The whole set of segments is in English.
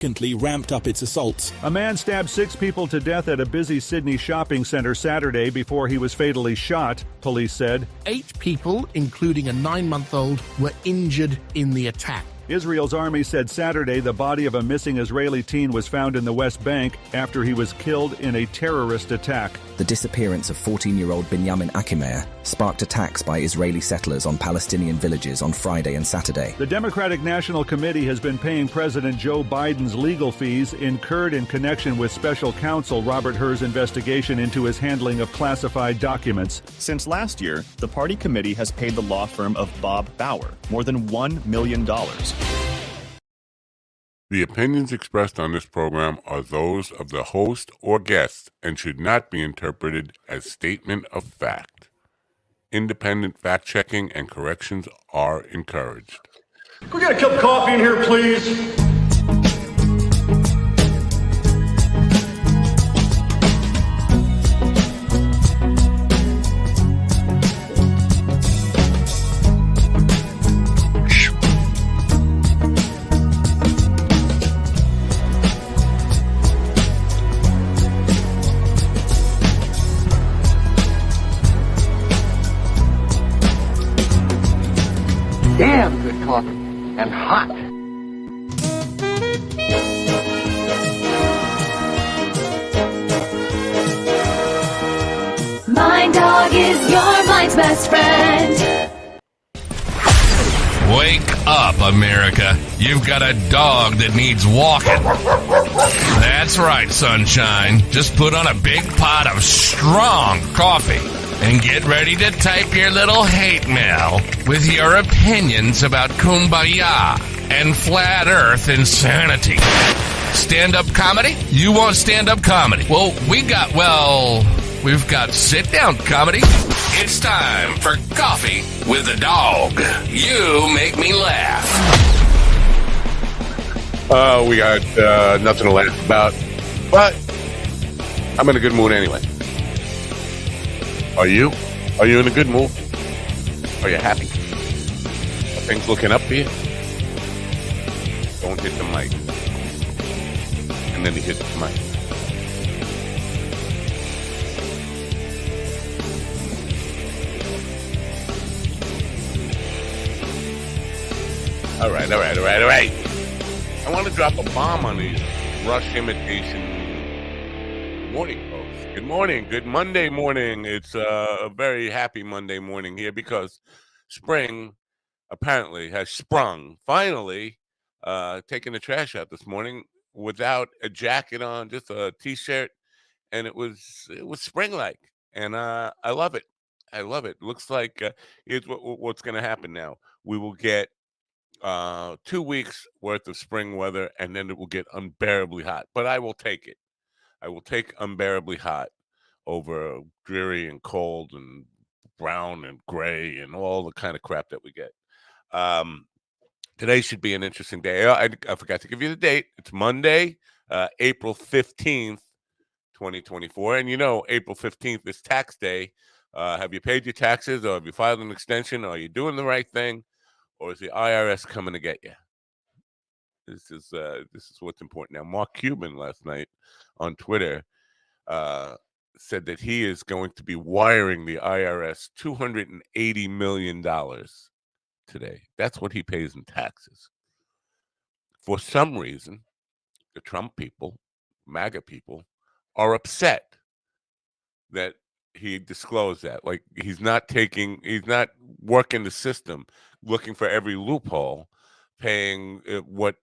significantly ramped up its assaults. A man stabbed 6 people to death at a busy Sydney shopping center Saturday before he was fatally shot, police said. 8 people, including a 9-month-old, were injured in the attack. Israel's army said Saturday the body of a missing Israeli teen was found in the West Bank after he was killed in a terrorist attack. The disappearance of 14-year-old Binyamin Akimeir sparked attacks by Israeli settlers on Palestinian villages on Friday and Saturday. The Democratic National Committee has been paying President Joe Biden's legal fees incurred in connection with special counsel Robert Hur's investigation into his handling of classified documents. Since last year, the party committee has paid the law firm of Bob Bauer more than $1 million. The opinions expressed on this program are those of the host or guest and should not be interpreted as statement of fact. Independent fact-checking and corrections are encouraged. Can we get a cup of coffee in here, please? Damn good coffee and hot. My dog is your mind's best friend. Wake up, America. You've got a dog that needs walking. That's right, sunshine. Just put on a big pot of strong coffee and get ready to type your little hate mail with your opinions about kumbaya and flat earth insanity. Stand-up comedy? You want stand-up comedy? Well, we've got sit-down comedy. It's time for Coffee with a Dog. You make me laugh. We got nothing to laugh about, but I'm in a good mood anyway. Are you? Are you in a good mood? Are you happy? Are things looking up for you? Don't hit the mic. And then he hits the mic. All right. I want to drop a bomb on these Rush imitation morning folks. Good morning. Good Monday morning. It's a very happy Monday morning here because spring apparently has sprung. Finally, taking the trash out this morning without a jacket on, just a t-shirt, and it was spring-like, and I love it. I love it. Looks like here's what's going to happen now. We will get 2 weeks worth of spring weather, and then it will get unbearably hot. But I will take it. I will take unbearably hot over dreary and cold and brown and gray and all the kind of crap that we get. Today should be an interesting day. I forgot to give you the date. It's Monday, April 15th, 2024. And you know, April 15th is tax day. Have you paid your taxes, or have you filed an extension? Are you doing the right thing? Or is the IRS coming to get you? This is what's important now. Mark Cuban last night on Twitter said that he is going to be wiring the IRS $280 million today. That's what he pays in taxes. For some reason, the Trump people, MAGA people, are upset that he disclosed that. Like, he's not working the system, looking for every loophole, paying what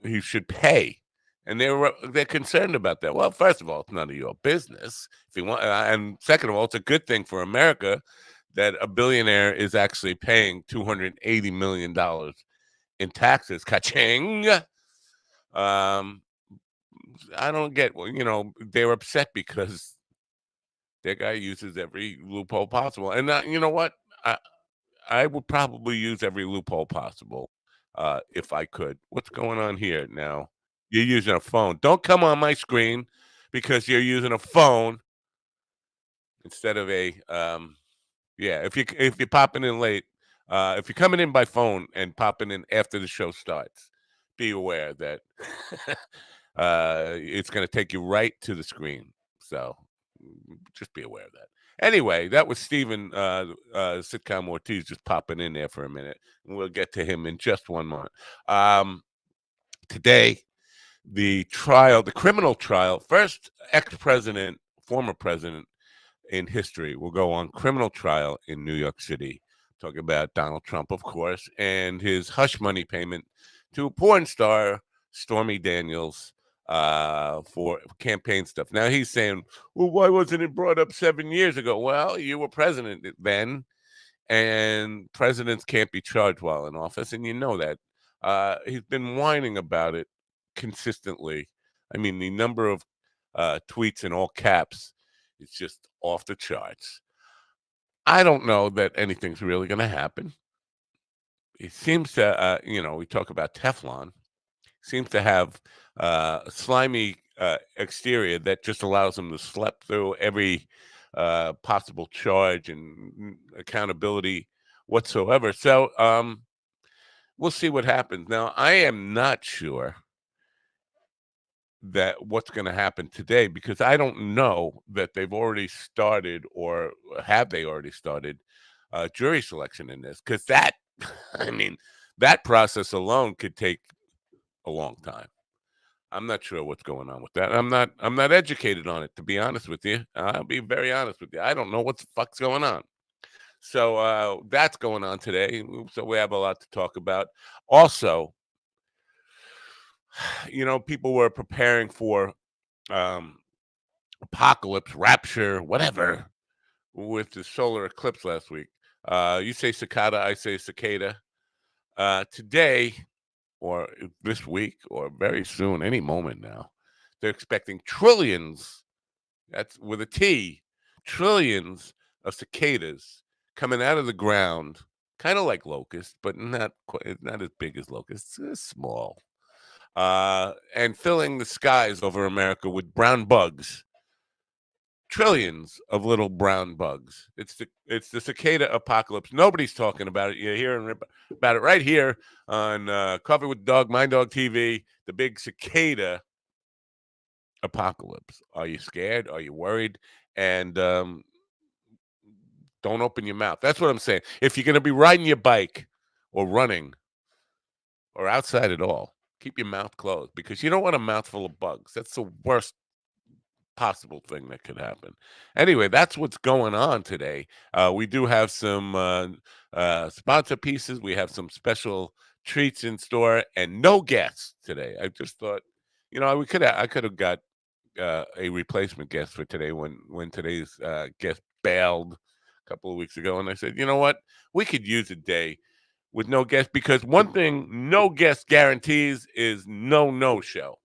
he should pay, and they're concerned about that. Well, first of all, it's none of your business if you want, and second of all, it's a good thing for America that a billionaire is actually paying $280 million in taxes. Ka-ching! I don't get. Well, they're upset because their guy uses every loophole possible, and you know what? I would probably use every loophole possible if I could. What's going on here now? You're using a phone. Don't come on my screen because you're using a phone instead of a if you're popping in late, if you're coming in by phone and popping in after the show starts, be aware that it's going to take you right to the screen. So just be aware of that. Anyway, that was Stephen Sitcom Ortiz just popping in there for a minute. And we'll get to him in just one moment. Today, the criminal trial, first ex-president, former president in history will go on criminal trial in New York City. Talking about Donald Trump, of course, and his hush money payment to porn star Stormy Daniels for campaign stuff. Now he's saying, well, why wasn't it brought up 7 years ago? Well, you were president then, and presidents can't be charged while in office, and you know that. He's been whining about it consistently. I mean, the number of tweets in all caps is just off the charts. I don't know that anything's really going to happen. It seems to, we talk about Teflon, seems to have a slimy exterior that just allows him to slip through every possible charge and accountability whatsoever. So we'll see what happens. Now, I am not sure that what's going to happen today, because I don't know that they've already started, or have they already started jury selection in this, because that, I mean, that process alone could take a long time. I'm not sure what's going on with that. I'm not educated on it, to be honest with you. I'll be very honest with you. I don't know what the fuck's going on. So that's going on today. So we have a lot to talk about. Also, people were preparing for apocalypse, rapture, whatever, with the solar eclipse last week. You say cicada, I say cicada. Today, or this week, or very soon, any moment now, they're expecting trillions, that's with a T, trillions of cicadas coming out of the ground, kind of like locusts, but not as big as locusts, small. And filling the skies over America with brown bugs, trillions of little brown bugs. It's the cicada apocalypse. Nobody's talking about it. You're hearing about it right here on Coffee with Dog, My Dog TV. The big cicada apocalypse. Are you scared? Are you worried? And don't open your mouth. That's what I'm saying. If you're going to be riding your bike or running or outside at all, keep your mouth closed, because you don't want a mouthful of bugs. That's the worst possible thing that could happen. Anyway, that's what's going on today. We do have some sponsor pieces. We have some special treats in store, and no guests today. I just thought, I could have got a replacement guest for today when today's guest bailed a couple of weeks ago, and I said, you know what, we could use a day with no guest, because one thing no guest guarantees is no show.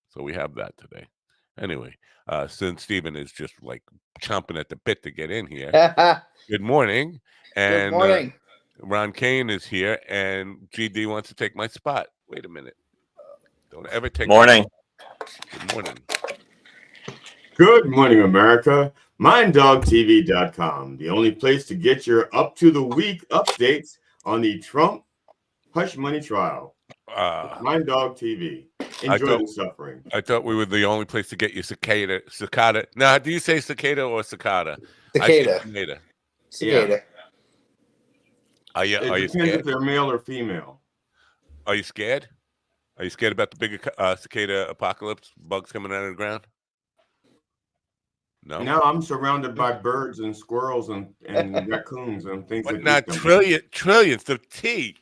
So we have that today. Anyway, since Stephen is just like chomping at the bit to get in here, good morning. And good morning. Ron Kane is here, and GD wants to take my spot. Wait a minute. Don't ever take morning. Good morning. Good morning, America. MindDogTV.com, the only place to get your up-to-the-week updates on the Trump hush money trial. Mind Dog TV. Enjoy the suffering. I thought we were the only place to get you cicada. Now, do you say cicada or cicada? Cicada. I say cicada. Cicada. Are you depends scared? If they're male or female. Are you scared? Are you scared about the big cicada apocalypse? Bugs coming out of the ground? No. No, I'm surrounded by birds and squirrels and raccoons and things but like not that. Trillions of T.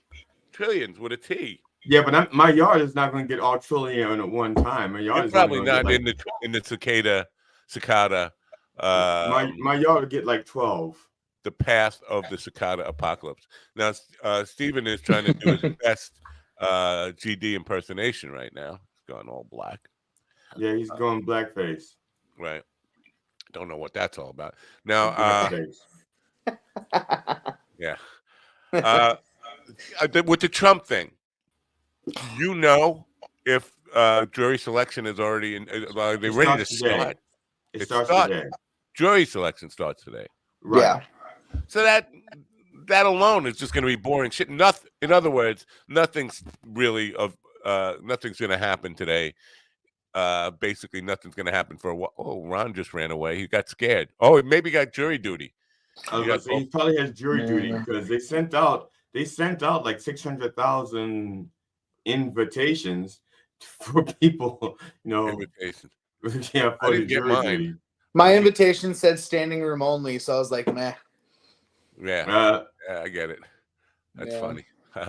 Trillions with a T. Yeah, but my yard is not going to get all trillion at one time. My yard is probably not in the cicada. My yard will get like 12. The path of the cicada apocalypse. Now, Stephen is trying to do his best GD impersonation right now. He's gone all black. Yeah, he's going blackface. Right. Don't know what that's all about. Now, yeah. With the Trump thing, if jury selection is already in, are they ready to start? It starts today. Jury selection starts today. Right. Yeah. So that alone is just going to be boring shit. Nothing. In other words, nothing's really nothing's going to happen today. Basically, nothing's going to happen for a while. Oh, Ron just ran away. He got scared. Oh, maybe he got jury duty. He probably has jury duty because they sent out like 600,000 invitations for people, Invitations. Yeah, for the jury duty. My invitation said standing room only, so I was like, meh. Yeah, I get it. That's funny. It's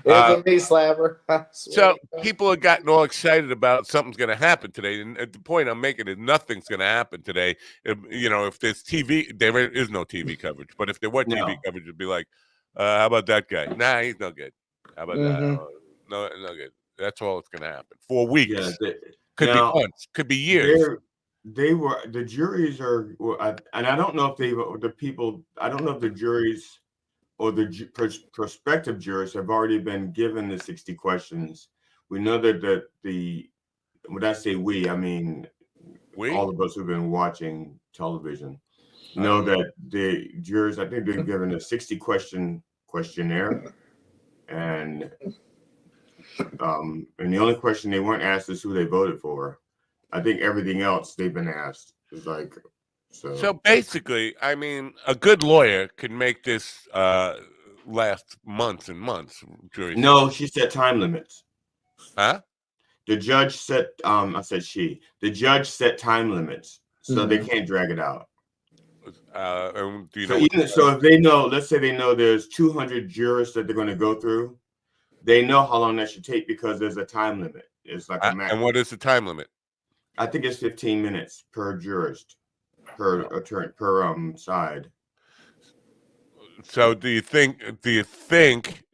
a knee slapper. So people have gotten all excited about something's going to happen today, and the point I'm making is nothing's going to happen today. If there's TV, there is no TV coverage. But if there were TV coverage, it'd be like, how about that guy? Nah, he's no good. How about that? No good. That's all that's going to happen. 4 weeks. Yeah, could be months. Could be years. The juries are, and I don't know if I don't know if the juries or the prospective jurors have already been given the 60 questions. We know that when I say we, I mean all of us who've been watching television know that the jurors, I think they're given a 60-question questionnaire, and the only question they weren't asked is who they voted for. I think everything else they've been asked is like so. So basically, I mean, a good lawyer can make this last months and months. No, she set time limits. Huh? The judge set. I said she. The judge set time limits, so they can't drag it out. So if they know, let's say they know there's 200 jurors that they're going to go through, they know how long that should take because there's a time limit. It's like a max. And what is the time limit? I think it's 15 minutes per jurist, per attorney, per side. So do you think?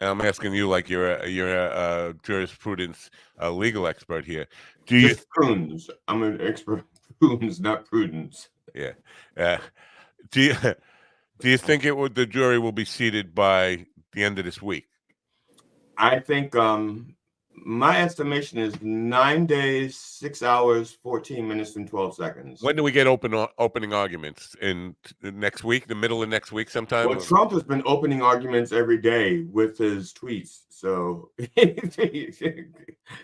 I'm asking you like you're a jurisprudence legal expert here. Do you? Prudence. I'm an expert. Prudence, not prudence. Yeah. Do you think the jury will be seated by the end of this week? I think my estimation is 9 days, 6 hours, 14 minutes, and 12 seconds. When do we get opening arguments? In next week, the middle of next week sometime? Well, Trump has been opening arguments every day with his tweets. So,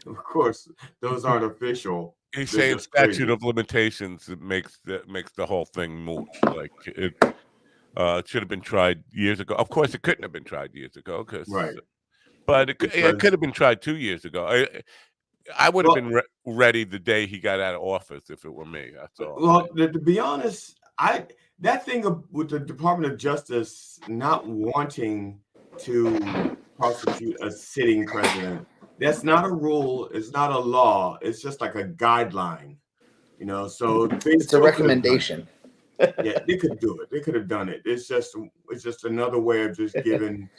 of course, those aren't official. He's saying statute of limitations that makes the whole thing moot. Like it should have been tried years ago. Of course, it couldn't have been tried years ago, right. But it could have been tried 2 years ago. I would have been ready the day he got out of office if it were me. That's all. Well, to be honest, that thing with the Department of Justice not wanting to prosecute a sitting president, that's not a rule. It's not a law. It's just like a guideline, So it's a recommendation. Yeah, they could do it. They could have done it. It's just another way of just giving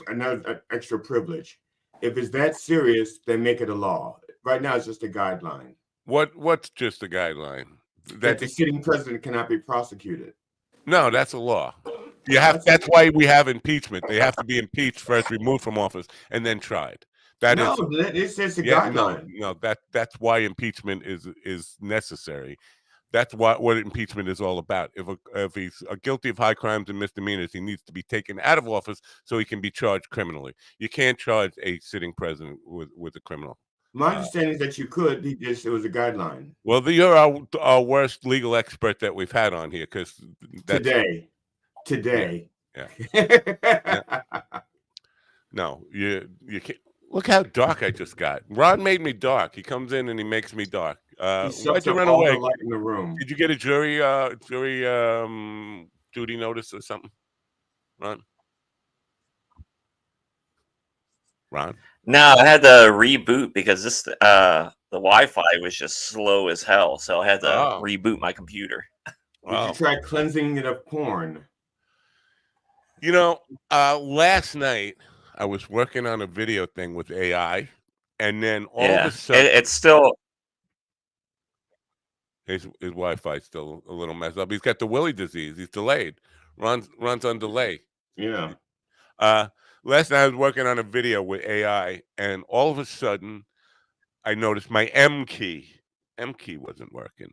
another extra privilege. If it's that serious, then make it a law. Right now, it's just a guideline. What's just a guideline? That the sitting president cannot be prosecuted. No, that's a law. That's why we have impeachment. They have to be impeached first, removed from office, and then tried. It's just a guideline. No, that's why impeachment is necessary. That's what impeachment is all about. If he's guilty of high crimes and misdemeanors, he needs to be taken out of office so he can be charged criminally. You can't charge a sitting president with a criminal. My understanding is that you could. It was a guideline. Well, you're our worst legal expert that we've had on here because today. Yeah. Yeah. No, you can't. Look how dark I just got. Ron made me dark. He comes in and he makes me dark. Why'd you run away? Light in the room. Did you get a jury duty notice or something, Ron? No, I had to reboot because the Wi-Fi was just slow as hell. So I had to reboot my computer. Did you try cleansing it of porn? Last night I was working on a video thing with AI, and then all of a sudden it's still his Wi-Fi is still a little messed up. He's got the Willie disease. He's delayed. Runs on delay. Yeah. Last night I was working on a video with AI, and all of a sudden I noticed my M key wasn't working.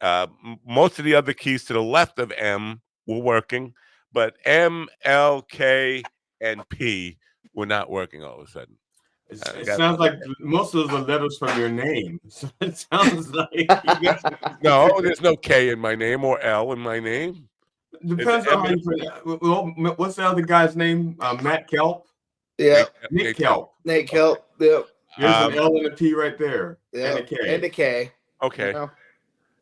Most of the other keys to the left of M were working, but M, L, K, and P were not working all of a sudden. It sounds like most of those are letters from your name. So it sounds like no, there's no K in my name or L in my name. Depends on how you put it. Well, what's the other guy's name? Matt Kelp? Yeah. Nick Kelp. Nate Kelp. Yep. There's an L and a P right there. Yeah. And a K. And a K. Okay. Well.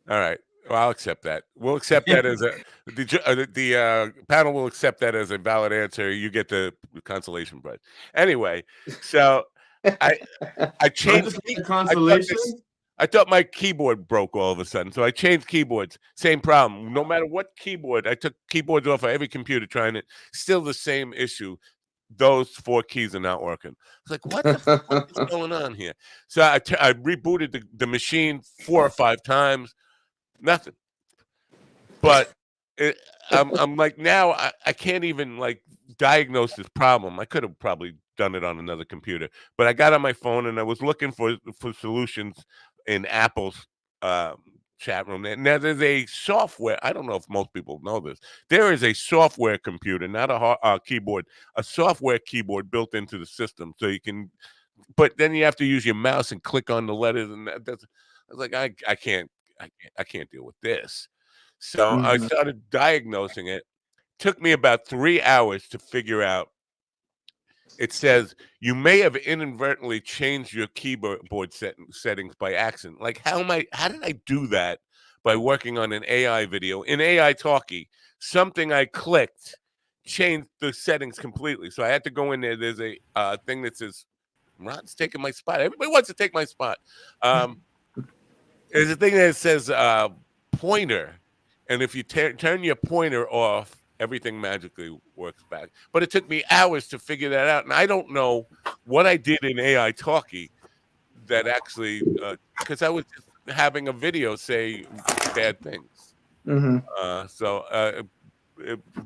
All right. Well, I'll accept that. We'll accept that as the panel will accept that as a valid answer. You get the consolation prize. Anyway, so I changed the consolation. I thought my keyboard broke all of a sudden, so I changed keyboards. Same problem. No matter what keyboard, I took keyboards off of every computer trying it. Still the same issue. Those 4 keys are not working. It's like, what the fuck is going on here? So I rebooted the machine 4 or 5 times. Nothing. But I'm like, now I can't even like diagnose this problem. I could have probably done it on another computer, but I got on my phone and I was looking for solutions in Apple's chat room. Now there's a software. I don't know if most people know this. There is a software computer, not a keyboard, a software keyboard built into the system, so you can. But then you have to use your mouse and click on the letters, and that's. I was like, I can't deal with this. So I started diagnosing it. Took me about 3 hours to figure out. It says you may have inadvertently changed your keyboard settings by accident. Like, how did I do that by working on an AI video in AI Talkie? Something I clicked changed the settings completely. So I had to go in there. There's a thing that says, Ron's taking my spot. Everybody wants to take my spot. There's a thing that says pointer. And if you turn your pointer off, everything magically works back. But it took me hours to figure that out. And I don't know what I did in AI Talkie that actually, because I was just having a video say bad things.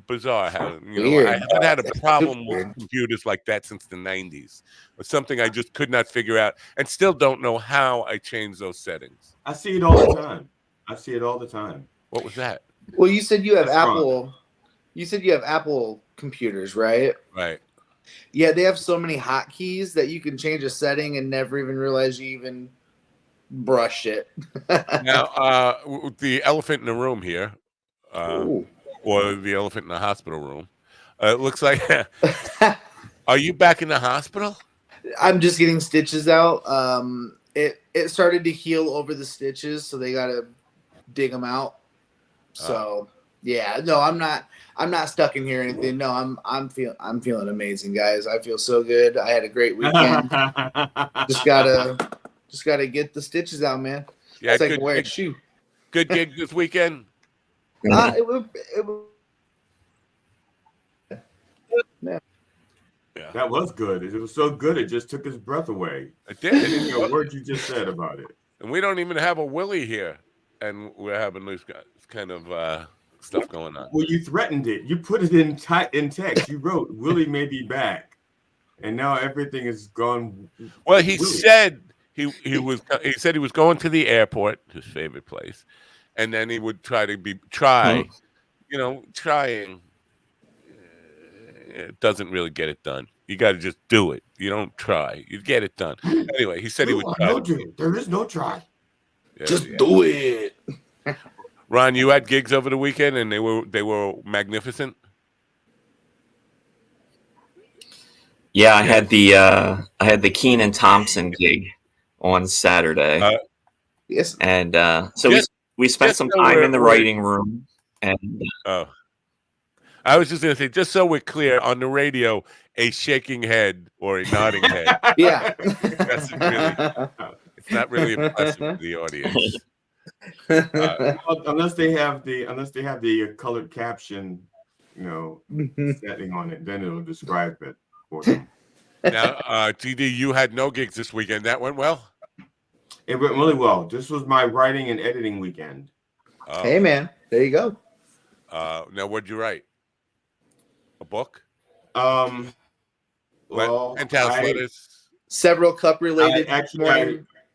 Bizarre how, I haven't had a problem with computers like that since the 90s. It's something I just could not figure out and still don't know how I changed those settings. I see it all the time. What was that? Well, you said you have Apple. You said you have Apple computers, right? Right. Yeah, they have so many hotkeys that you can change a setting and never even realize you even brushed it. Now, the elephant in the room here, or the elephant in the hospital room, it looks like. Are you back in the hospital? I'm just getting stitches out. It started to heal over the stitches, so they gotta dig them out. So yeah, no, I'm not stuck in here or anything. No, I'm feeling amazing, guys. I feel so good. I had a great weekend. just gotta get the stitches out, man. Yeah, it's like wearing a shoe. Good gig this weekend. Yeah. That was good. It was so good it just took his breath away. It did. I didn't hear a word you just said about it. And we don't even have a Willie here, and we're having this kind of stuff going on. Well, you threatened it. You put it in text. You wrote, Willie may be back. And now everything is gone. Well, he said he said he was going to the airport, his favorite place, and then he would trying. It doesn't really get it done. You got to just do it. You don't try. You get it done. Anyway, he said he would try. There is no try. Yeah, just do it. Ron, you had gigs over the weekend, and they were magnificent. Yeah, I had the Kenan Thompson gig on Saturday. Yes, and so we spent some time in the writing room. And I was just going to say, just so we're clear, on the radio, a shaking head or a nodding head. Yeah, it's not really impressive to the audience. Unless they have the colored caption, setting on it, then it'll describe it for them. Now, TD, you had no gigs this weekend. That went well? It went really well. This was my writing and editing weekend. Hey, man, there you go. Now, what'd you write? A book? Well, Penthouse letters. Several cup related.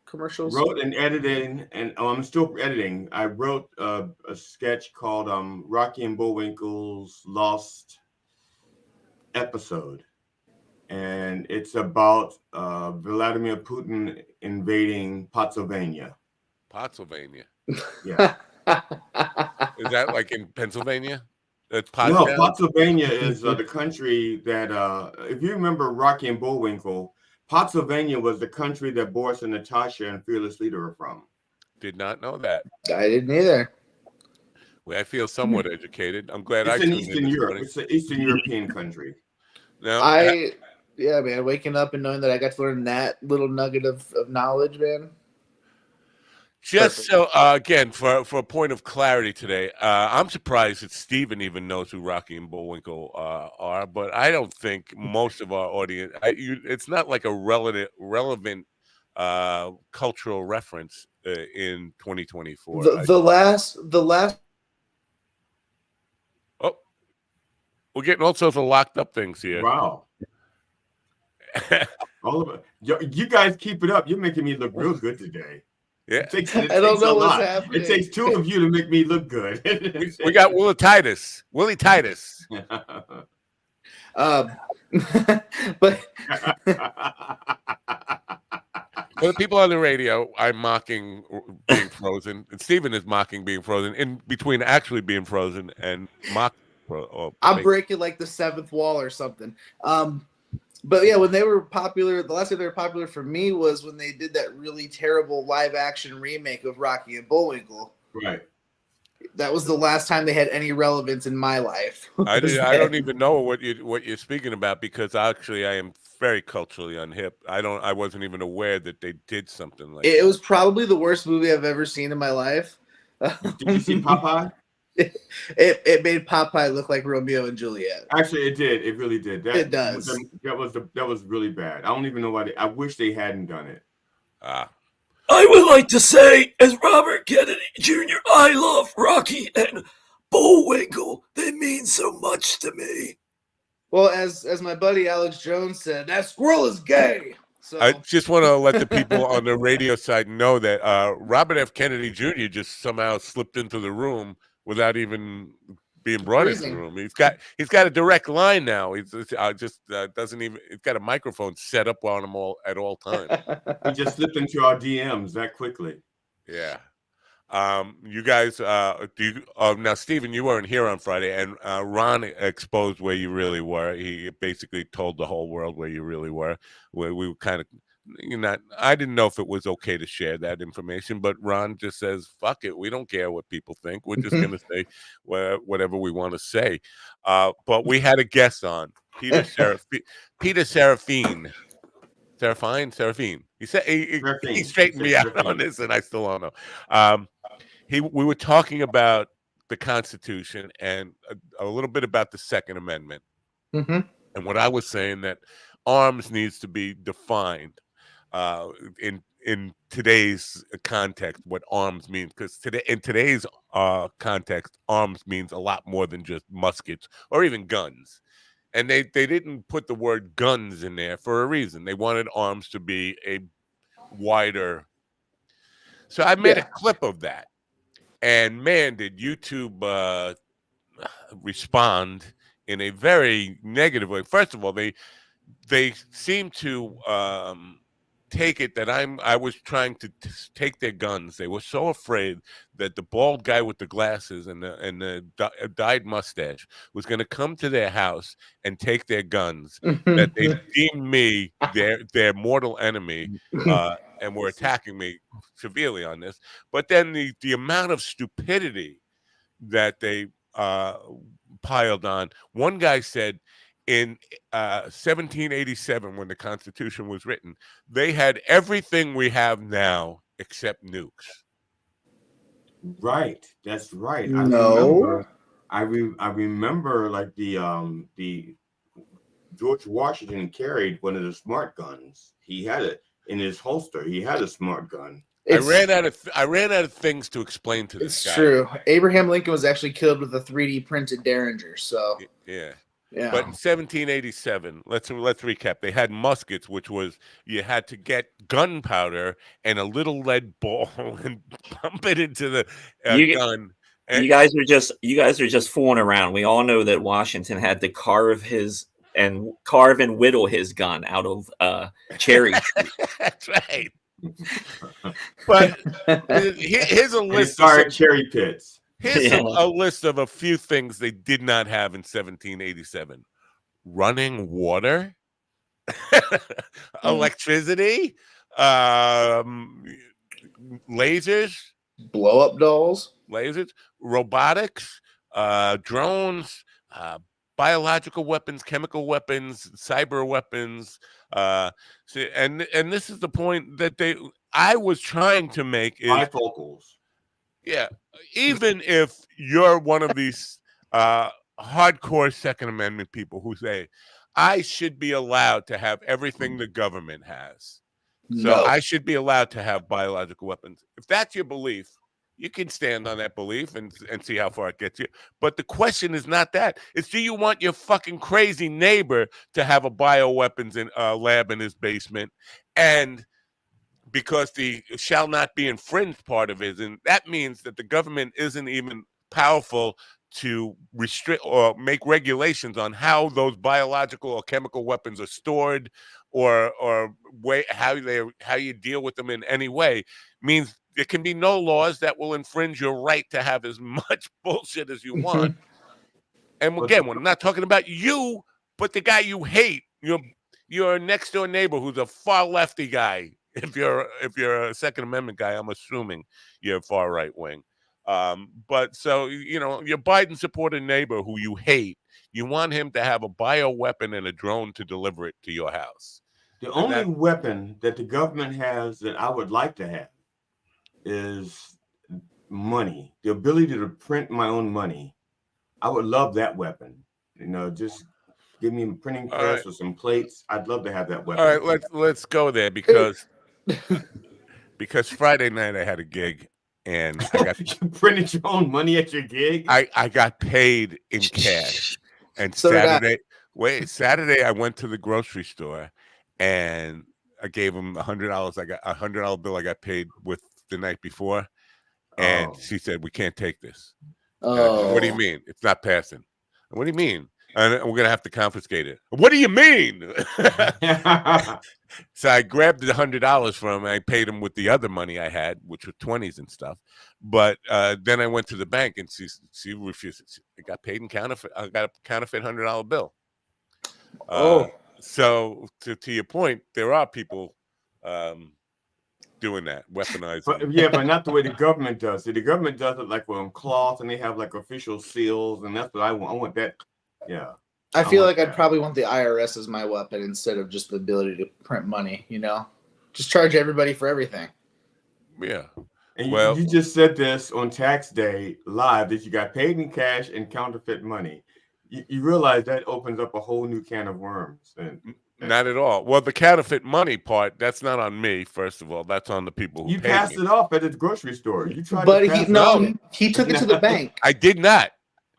commercials? Wrote and editing, and I'm still editing. I wrote a sketch called Rocky and Bullwinkle's Lost Episode. And it's about Vladimir Putin invading Pennsylvania. Pennsylvania. Yeah. Is that like in Pennsylvania? That's No, Pennsylvania is the country that, if you remember Rocky and Bullwinkle, Pennsylvania was the country that Boris and Natasha and Fearless Leader are from. Did not know that. I didn't either. Well, I feel somewhat educated. I'm glad it's I in tuned Eastern in Europe. morning. It's an Eastern European country. No, yeah, man, waking up and knowing that I got to learn that little nugget of knowledge, man. Just so, again, for a point of clarity today, I'm surprised that Steven even knows who Rocky and Bullwinkle are, but I don't think most of our audience, it's not like a relevant cultural reference in 2024. The last. Oh, we're getting all sorts of locked up things here. Wow. All of it. You guys keep it up. You're making me look real good today. Yeah. I don't know what's happening. It takes two of you to make me look good. We got Willie Titus. But for the people on the radio, I'm mocking being frozen. And Steven is mocking being frozen in between actually being frozen and mock. I'm breaking like the seventh wall or something. But yeah, when they were popular, the last time they were popular for me was when they did that really terrible live action remake of Rocky and Bullwinkle. Right. That was the last time they had any relevance in my life. I don't even know what you're speaking about, because actually I am very culturally unhip. I wasn't even aware that they did something like that. It was probably the worst movie I've ever seen in my life. Did you see Popeye? It made Popeye look like Romeo and Juliet. Actually, it did. It really did. It does. That was really bad. I don't even know why. I wish they hadn't done it. I would like to say, as Robert Kennedy Jr., I love Rocky and Bullwinkle. They mean so much to me. Well, as my buddy Alex Jones said, that squirrel is gay. So I just want to let the people on the radio side know that Robert F. Kennedy Jr. just somehow slipped into the room without even being brought into the room. He's got a direct line now. He's doesn't even. He's got a microphone set up on him at all times. He just slipped into our DMs that quickly. Yeah. You guys, now Steven, you weren't here on Friday, and Ron exposed where you really were. He basically told the whole world where you really were. Where we were kind of, I didn't know if it was okay to share that information, but Ron just says, "Fuck it, we don't care what people think. We're just going to say whatever we want to say." But we had a guest on, Peter Serafine. He said he straightened me out on this, and I still don't know. We were talking about the Constitution and a little bit about the Second Amendment, and what I was saying that arms needs to be defined in today's context. What arms means, because in today's context, arms means a lot more than just muskets or even guns. And they didn't put the word guns in there for a reason. They wanted arms to be a wider. So I made a clip of that. And man, did YouTube respond in a very negative way. First of all, they seem to take it that I was trying to take their guns. They were so afraid that the bald guy with the glasses and the dyed mustache was going to come to their house and take their guns, that they deemed me their mortal enemy, and were attacking me severely on this. But then the amount of stupidity that they piled on. One guy said, in 1787, when the Constitution was written, they had everything we have now except nukes. Right, that's right. No. I remember like the George Washington carried one of the smart guns. He had it in his holster. He had a smart gun. I ran out of things to explain to this guy. It's true. Abraham Lincoln was actually killed with a 3D printed Derringer. So yeah. Yeah. But in 1787, let's recap. They had muskets, which was you had to get gunpowder and a little lead ball and pump it into the gun. And you guys are just fooling around. We all know that Washington had to carve and whittle his gun out of cherry tree. That's right. But here's a list of cherry pits. Here's a list of a few things they did not have in 1787. Running water, electricity, lasers, blow-up dolls, robotics, drones, biological weapons, chemical weapons, cyber weapons. And this is the point that I was trying to make is bifocals. Yeah, even if you're one of these hardcore Second Amendment people who say, I should be allowed to have everything the government has. So I should be allowed to have biological weapons. If that's your belief, you can stand on that belief and see how far it gets you. But the question is not that. It's, do you want your fucking crazy neighbor to have a bioweapons lab in his basement? And because the shall not be infringed part of it, and that means that the government isn't even powerful to restrict or make regulations on how those biological or chemical weapons are stored, or how you deal with them in any way. Means there can be no laws that will infringe your right to have as much bullshit as you want. And again, we're not talking about you, but the guy you hate, your next door neighbor who's a far lefty guy. If you're a Second Amendment guy, I'm assuming you're far right wing. But so, your Biden supported neighbor who you hate, you want him to have a bioweapon and a drone to deliver it to your house. The only weapon that the government has that I would like to have is money, the ability to print my own money. I would love that weapon. Just give me a printing press or some plates. I'd love to have that weapon. All right, let's go there because Friday night I had a gig and I got you printed your own money at your gig. I got paid in cash, and Saturday I went to the grocery store and I gave him $100. I got a $100 bill I got paid with the night before, and she said, "We can't take this." What do you mean? It's not passing. What do you mean? And we're going to have to confiscate it. What do you mean? So I grabbed the $100 from him. I paid him with the other money I had, which were 20s and stuff. But then I went to the bank and she refused. I got paid in counterfeit. I got a counterfeit $100 bill. So to your point, there are people doing that, weaponizing. But not the way the government does it. The government does it like on cloth, and they have like official seals, and that's what I want. I want that. Yeah. I feel like I'd probably want the IRS as my weapon instead of just the ability to print money, Just charge everybody for everything. Yeah. And you just said this on tax day live that you got paid in cash and counterfeit money. You realize that opens up a whole new can of worms. Not at all. Well, the counterfeit money part, that's not on me, first of all. That's on the people who you passed it off at the grocery store. You tried but he took it to the bank. I did not.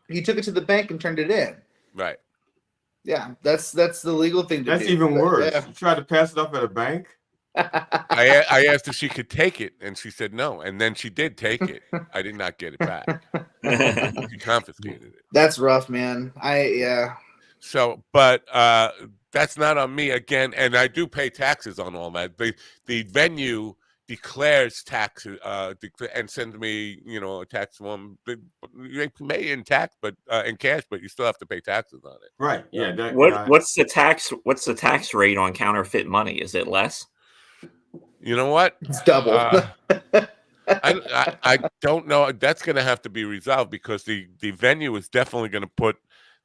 He took it to the bank and turned it in. Right. Yeah, that's the legal thing to do. That's even worse. Yeah. You tried to pass it off at a bank? I asked if she could take it, and she said no. And then she did take it. I did not get it back. She confiscated it. That's rough, man. So, but that's not on me again. And I do pay taxes on all that. The venue declares taxes and sends me, a tax form. They pay in tax, but in cash, but you still have to pay taxes on it. Right. Yeah. What's the tax rate on counterfeit money? Is it less? You know what? It's double. I don't know. That's going to have to be resolved because the venue is definitely going to put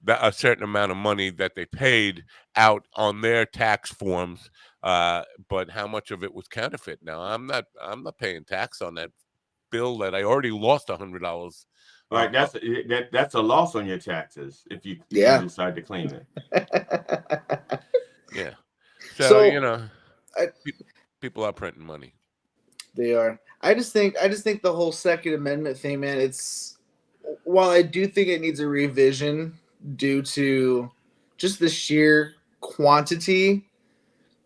a certain amount of money that they paid out on their tax forms. But how much of it was counterfeit? Now I'm not paying tax on that bill that I already lost $100. Right, that's a loss on your taxes if you decide to claim it. Yeah. So people are printing money. They are. I just think the whole Second Amendment thing, man. While I do think it needs a revision due to just the sheer quantity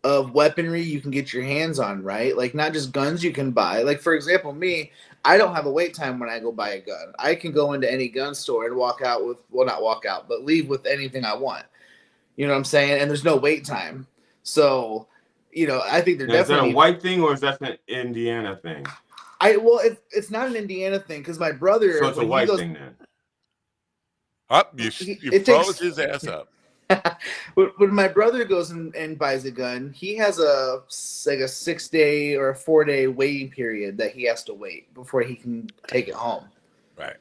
of weaponry you can get your hands on, right? Like not just guns you can buy. Like for example, me, I don't have a wait time when I go buy a gun. I can go into any gun store and walk out with, well, not walk out, but leave with anything I want. You know what I'm saying? And there's no wait time. So, you know, I think they're definitely. Is that a white thing or is that an Indiana thing? It's not an Indiana thing because my brother. So it's a white thing then. Up, you froze his ass up. When my brother goes and buys a gun, he has a 6-day or a 4-day waiting period that he has to wait before he can take it home. Right.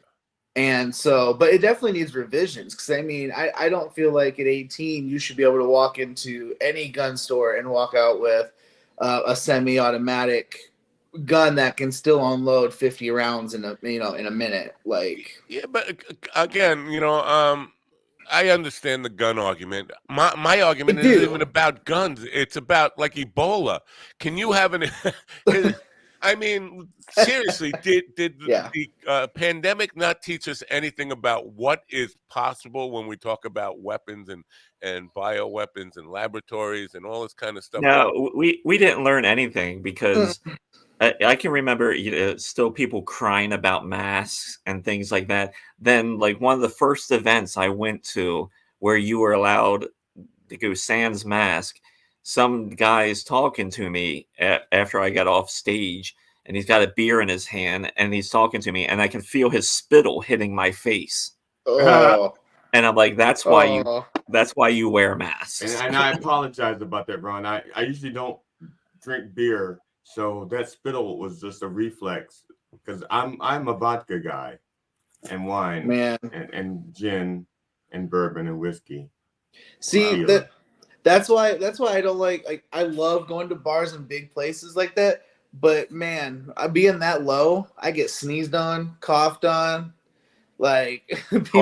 And so, but it definitely needs revisions because I mean, I don't feel like at 18 you should be able to walk into any gun store and walk out with a semi-automatic gun that can still unload 50 rounds in a minute. Like, yeah, but again, I understand the gun argument. My argument isn't even about guns. It's about like Ebola. Can you have an? I mean, seriously, did the pandemic not teach us anything about what is possible when we talk about weapons and bioweapons and laboratories and all this kind of stuff? No, we didn't learn anything because I can remember still people crying about masks and things like that. Then, like one of the first events I went to where you were allowed to go sans mask, some guy is talking to me after I got off stage, and he's got a beer in his hand, and he's talking to me, and I can feel his spittle hitting my face. Oh. And I'm like, that's why you wear masks. And I apologize about that, Ron. I usually don't drink beer, so that spittle was just a reflex because I'm a vodka guy, and wine, man, and gin, and bourbon and whiskey. See that's why I don't like I love going to bars and big places like that, but man, I being that low, I get sneezed on, coughed on, like people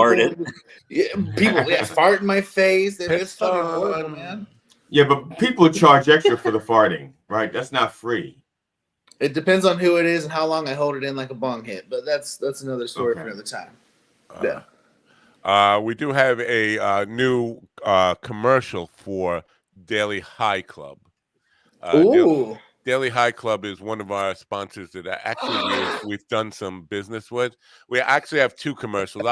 fart in my face. It's fucking horrible, man. Yeah, but people charge extra for the farting, right? That's not free. It depends on who it is and how long I hold it in like a bong hit, but that's another story for another time. We do have a new commercial for Daily High Club. Ooh. Daily High Club is one of our sponsors that actually we've done some business with. We actually have two commercials.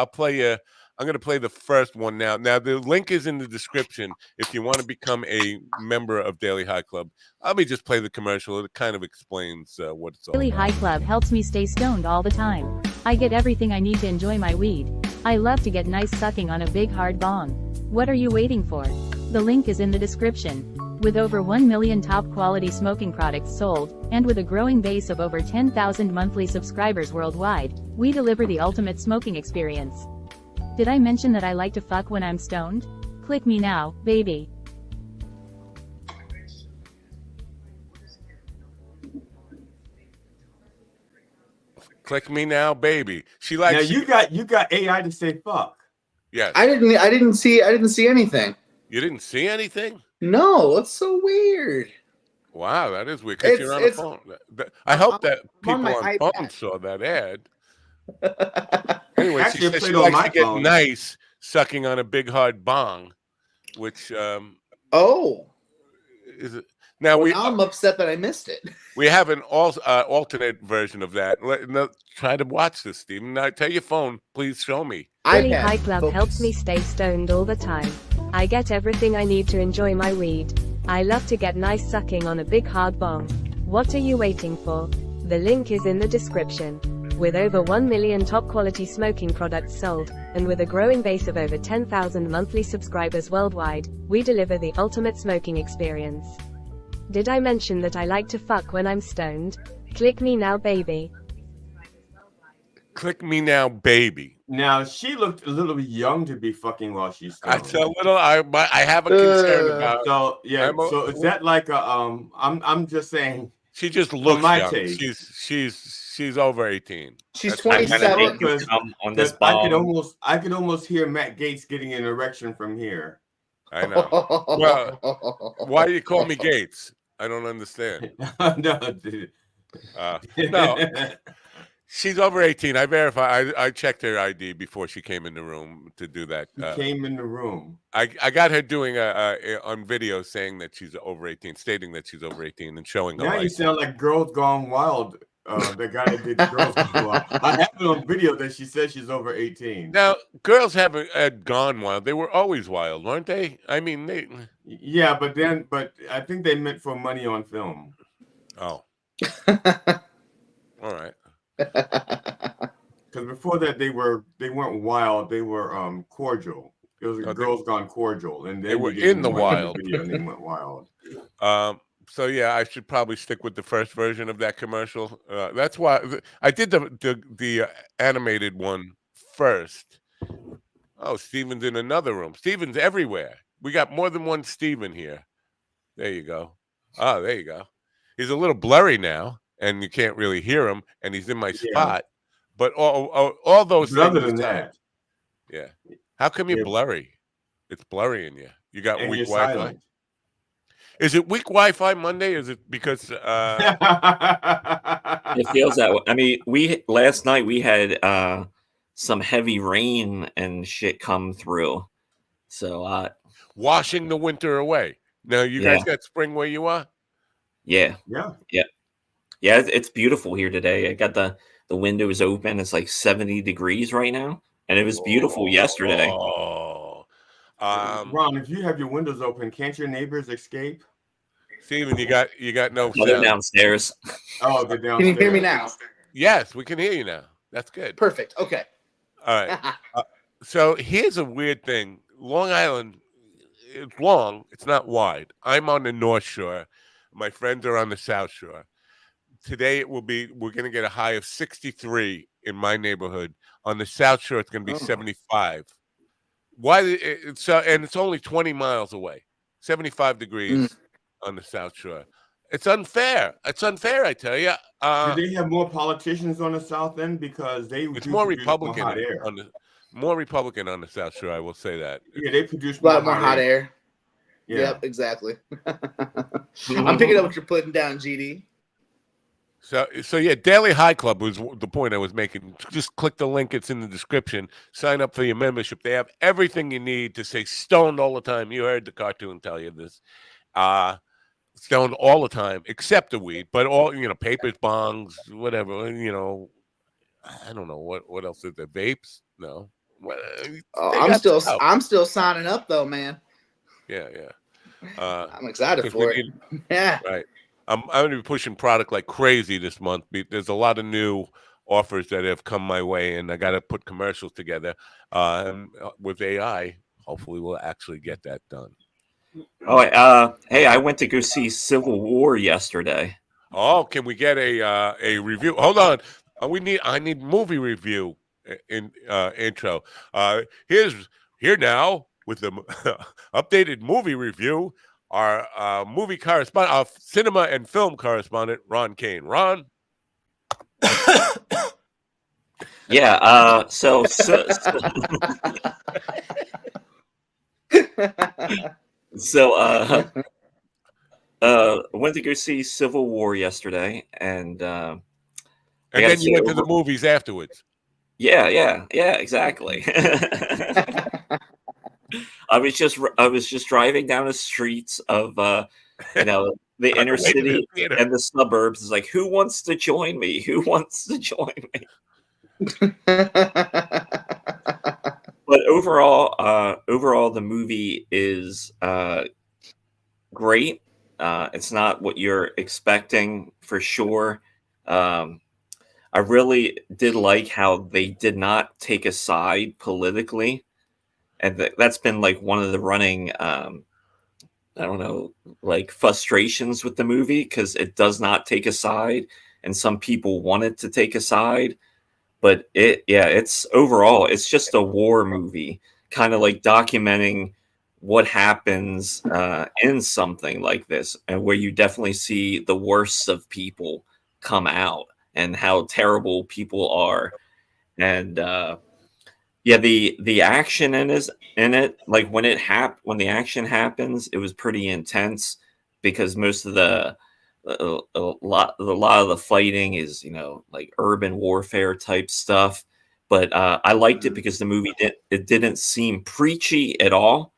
I'm going to play the first one now. Now, the link is in the description if you want to become a member of Daily High Club. Let me just play the commercial. It kind of explains what it's all Daily about. High Club helps me stay stoned all the time. I get everything I need to enjoy my weed. I love to get nice sucking on a big hard bong. What are you waiting for? The link is in the description. With over 1 million top-quality smoking products sold, and with a growing base of over 10,000 monthly subscribers worldwide, we deliver the ultimate smoking experience. Did I mention that I like to fuck when I'm stoned? Click me now, baby. Click me now, baby. She likes. Now you got AI to say fuck. Yes. I didn't see anything. You didn't see anything? No, that's so weird. Wow, that is weird. Because you're on a phone. I hope that people on phones saw that ad. Anyway, Actually, she said she likes to get nice sucking on a big hard bong, which is it now? Now I'm upset that I missed it. We have an alternate version of that. Try to watch this, Stephen. Now, tell your phone, please show me. Daily High Club helps me stay stoned all the time. I get everything I need to enjoy my weed. I love to get nice sucking on a big hard bong. What are you waiting for? The link is in the description. With over 1 million top-quality smoking products sold, and with a growing base of over 10,000 monthly subscribers worldwide, we deliver the ultimate smoking experience. Did I mention that I like to fuck when I'm stoned? Click me now, baby. Click me now, baby. Now, she looked a little young to be fucking while she's stoned. That's a little. I have a concern about. So yeah. So is that like a I'm just saying. She just looks my young. taste. She's over 18. She's 27. On this I could almost hear Matt Gaetz getting an erection from here. I know. Well, why do you call me Gates? I don't understand. No, dude. No. She's over 18. I verified. I checked her ID before she came in the room to do that. She came in the room. I got her doing on video saying that she's over 18, stating that she's over 18 and showing her Now you license. sound like Girls Gone Wild. The guy that did Girls Gone Wild. I have it on video that she says she's over 18. Now, girls haven't gone wild. They were always wild, weren't they? I mean, they. Yeah, but I think they meant for money on film. Oh. All right. Because before that, they weren't wild. They were cordial. It was Girls Gone Cordial, and they were in the wild. Video and they went wild. So yeah, I should probably stick with the first version of that commercial. That's why I did the animated one first. Oh, Steven's in another room. Steven's everywhere. We got more than one Steven here. There you go. Oh, there you go. He's a little blurry now, and you can't really hear him, and he's in my spot. But all those things. Other than that, yeah. How come you're blurry? It's blurry in you. You got and weak you're Wi-Fi. silent. Is it weak Wi-Fi Monday? Is it because it feels that way? I mean, last night we had some heavy rain and shit come through, so washing the winter away. Now you guys got spring where you are. Yeah. It's beautiful here today. I got the windows open. It's like 70 degrees right now, and it was beautiful yesterday. Ron, if you have your windows open, can't your neighbors escape? Steven, you got no sound. They're downstairs. Oh, they're downstairs. Can you hear me now? Yes, we can hear you now. That's good. Perfect. Okay. All right. So here's a weird thing. Long Island, it's long. It's not wide. I'm on the North Shore. My friends are on the South Shore. Today we're going to get a high of 63 in my neighborhood. On the South Shore, it's going to be 75. Why? And it's only 20 miles away. 75 degrees on the South Shore. It's unfair. It's unfair, I tell you. Do they have more politicians on the South End because it's more Republican more Republican on the South Shore? I will say that. Yeah, they produce a lot more hot air. Yeah. Yep, exactly. I'm picking up what you're putting down, GD. So yeah, Daily High Club was the point I was making. Just click the link; it's in the description. Sign up for your membership. They have everything you need to stay stoned all the time. You heard the cartoon tell you this. Stoned all the time, except the weed, but all papers, bongs, whatever. I don't know what else is there. Vapes? No. I'm still signing up though, man. Yeah. I'm excited for it. Yeah. Right. I'm going to be pushing product like crazy this month. There's a lot of new offers that have come my way, and I got to put commercials together. And with AI, hopefully we'll actually get that done. Oh, hey, I went to go see Civil War yesterday. Oh, can we get a review? Hold on. I need movie review intro. Here now with the updated movie review. Our movie correspondent, our cinema and film correspondent, Ron Kane. Ron? Yeah, went to go see Civil War yesterday, and then you went to the movies afterwards. Yeah, exactly. I was just driving down the streets of the inner city and the suburbs. It's like, who wants to join me? Who wants to join me? But overall, the movie is great. It's not what you're expecting for sure. I really did like how they did not take a side politically. And that's been like one of the running, frustrations with the movie, because it does not take a side, and some people want it to take a side. But it's overall, it's just a war movie, kind of like documenting what happens in something like this, and where you definitely see the worst of people come out and how terrible people are. And the action in it, like when the action happens, it was pretty intense, because most of the a lot of the fighting is, like urban warfare type stuff. But I liked it because the movie didn't seem preachy at all,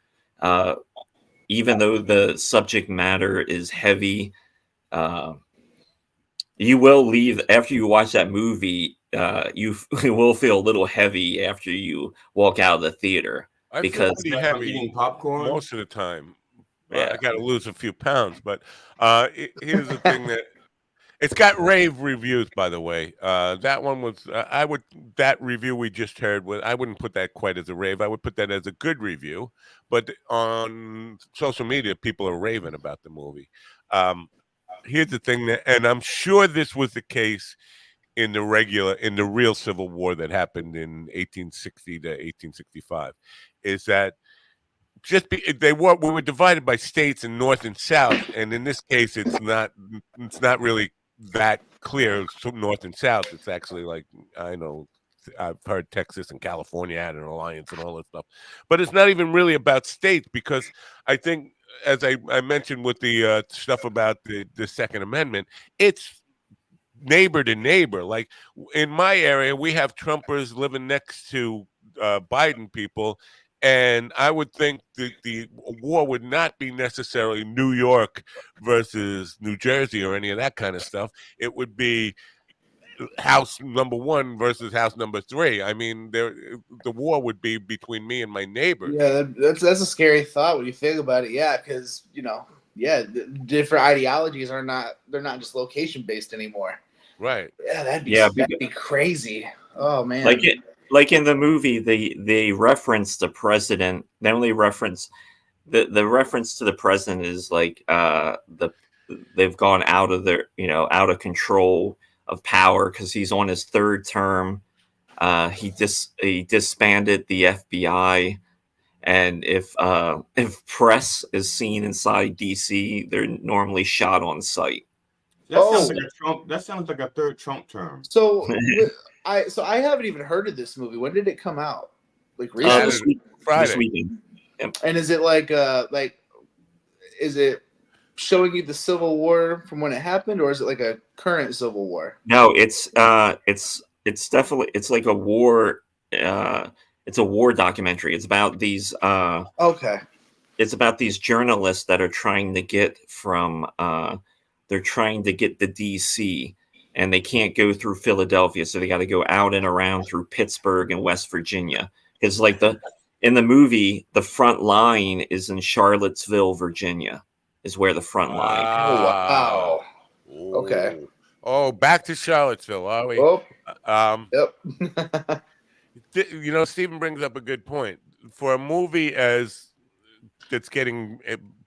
even though the subject matter is heavy. You will leave after you watch that movie. You will feel a little heavy after you walk out of the theater I feel because pretty heavy eating popcorn most of the time. Yeah. I got to lose a few pounds, but here's the thing that it's got rave reviews, by the way. That one was that review we just heard. I wouldn't put that quite as a rave. I would put that as a good review. But on social media, people are raving about the movie. Here's the thing, and I'm sure this was the case in the real Civil War that happened in 1860 to 1865, is that we were divided by states in North and South, and in this case, it's not really that clear. So North and South, it's actually like, I know, I've heard Texas and California had an alliance and all that stuff, but it's not even really about states, because I think, as I mentioned with the stuff about the Second Amendment, it's neighbor to neighbor. Like in my area, we have Trumpers living next to Biden people, and I would think that the war would not be necessarily New York versus New Jersey or any of that kind of stuff. It would be house number 1 versus house number 3. I mean, the war would be between me and my neighbors. Yeah, that's a scary thought when you think about it. Yeah, because different ideologies they're not just location based anymore. Right. Yeah, that'd be crazy. Oh man. Like in the movie, they reference the president. They only reference the reference to the president is like they've gone out of their out of control of power because he's on his 3rd term. He disbanded the FBI, and if press is seen inside DC, they're normally shot on sight. That sounds like a 3rd Trump term. So I haven't even heard of this movie. When did it come out? Like recently? Friday. This weekend. Yep. And is it is it showing you the Civil War from when it happened, or is it like a current Civil War? No, it's definitely like a war. It's a war documentary. It's about these. Okay. It's about these journalists that are trying to get from. They're trying to get to DC, and they can't go through Philadelphia, so they got to go out and around through Pittsburgh and West Virginia. Because in the movie, the front line is in Charlottesville, Virginia. Is where the front line. Oh wow. Okay. Oh, back to Charlottesville, are we? Oh. Yep. Stephen brings up a good point. For a movie that's getting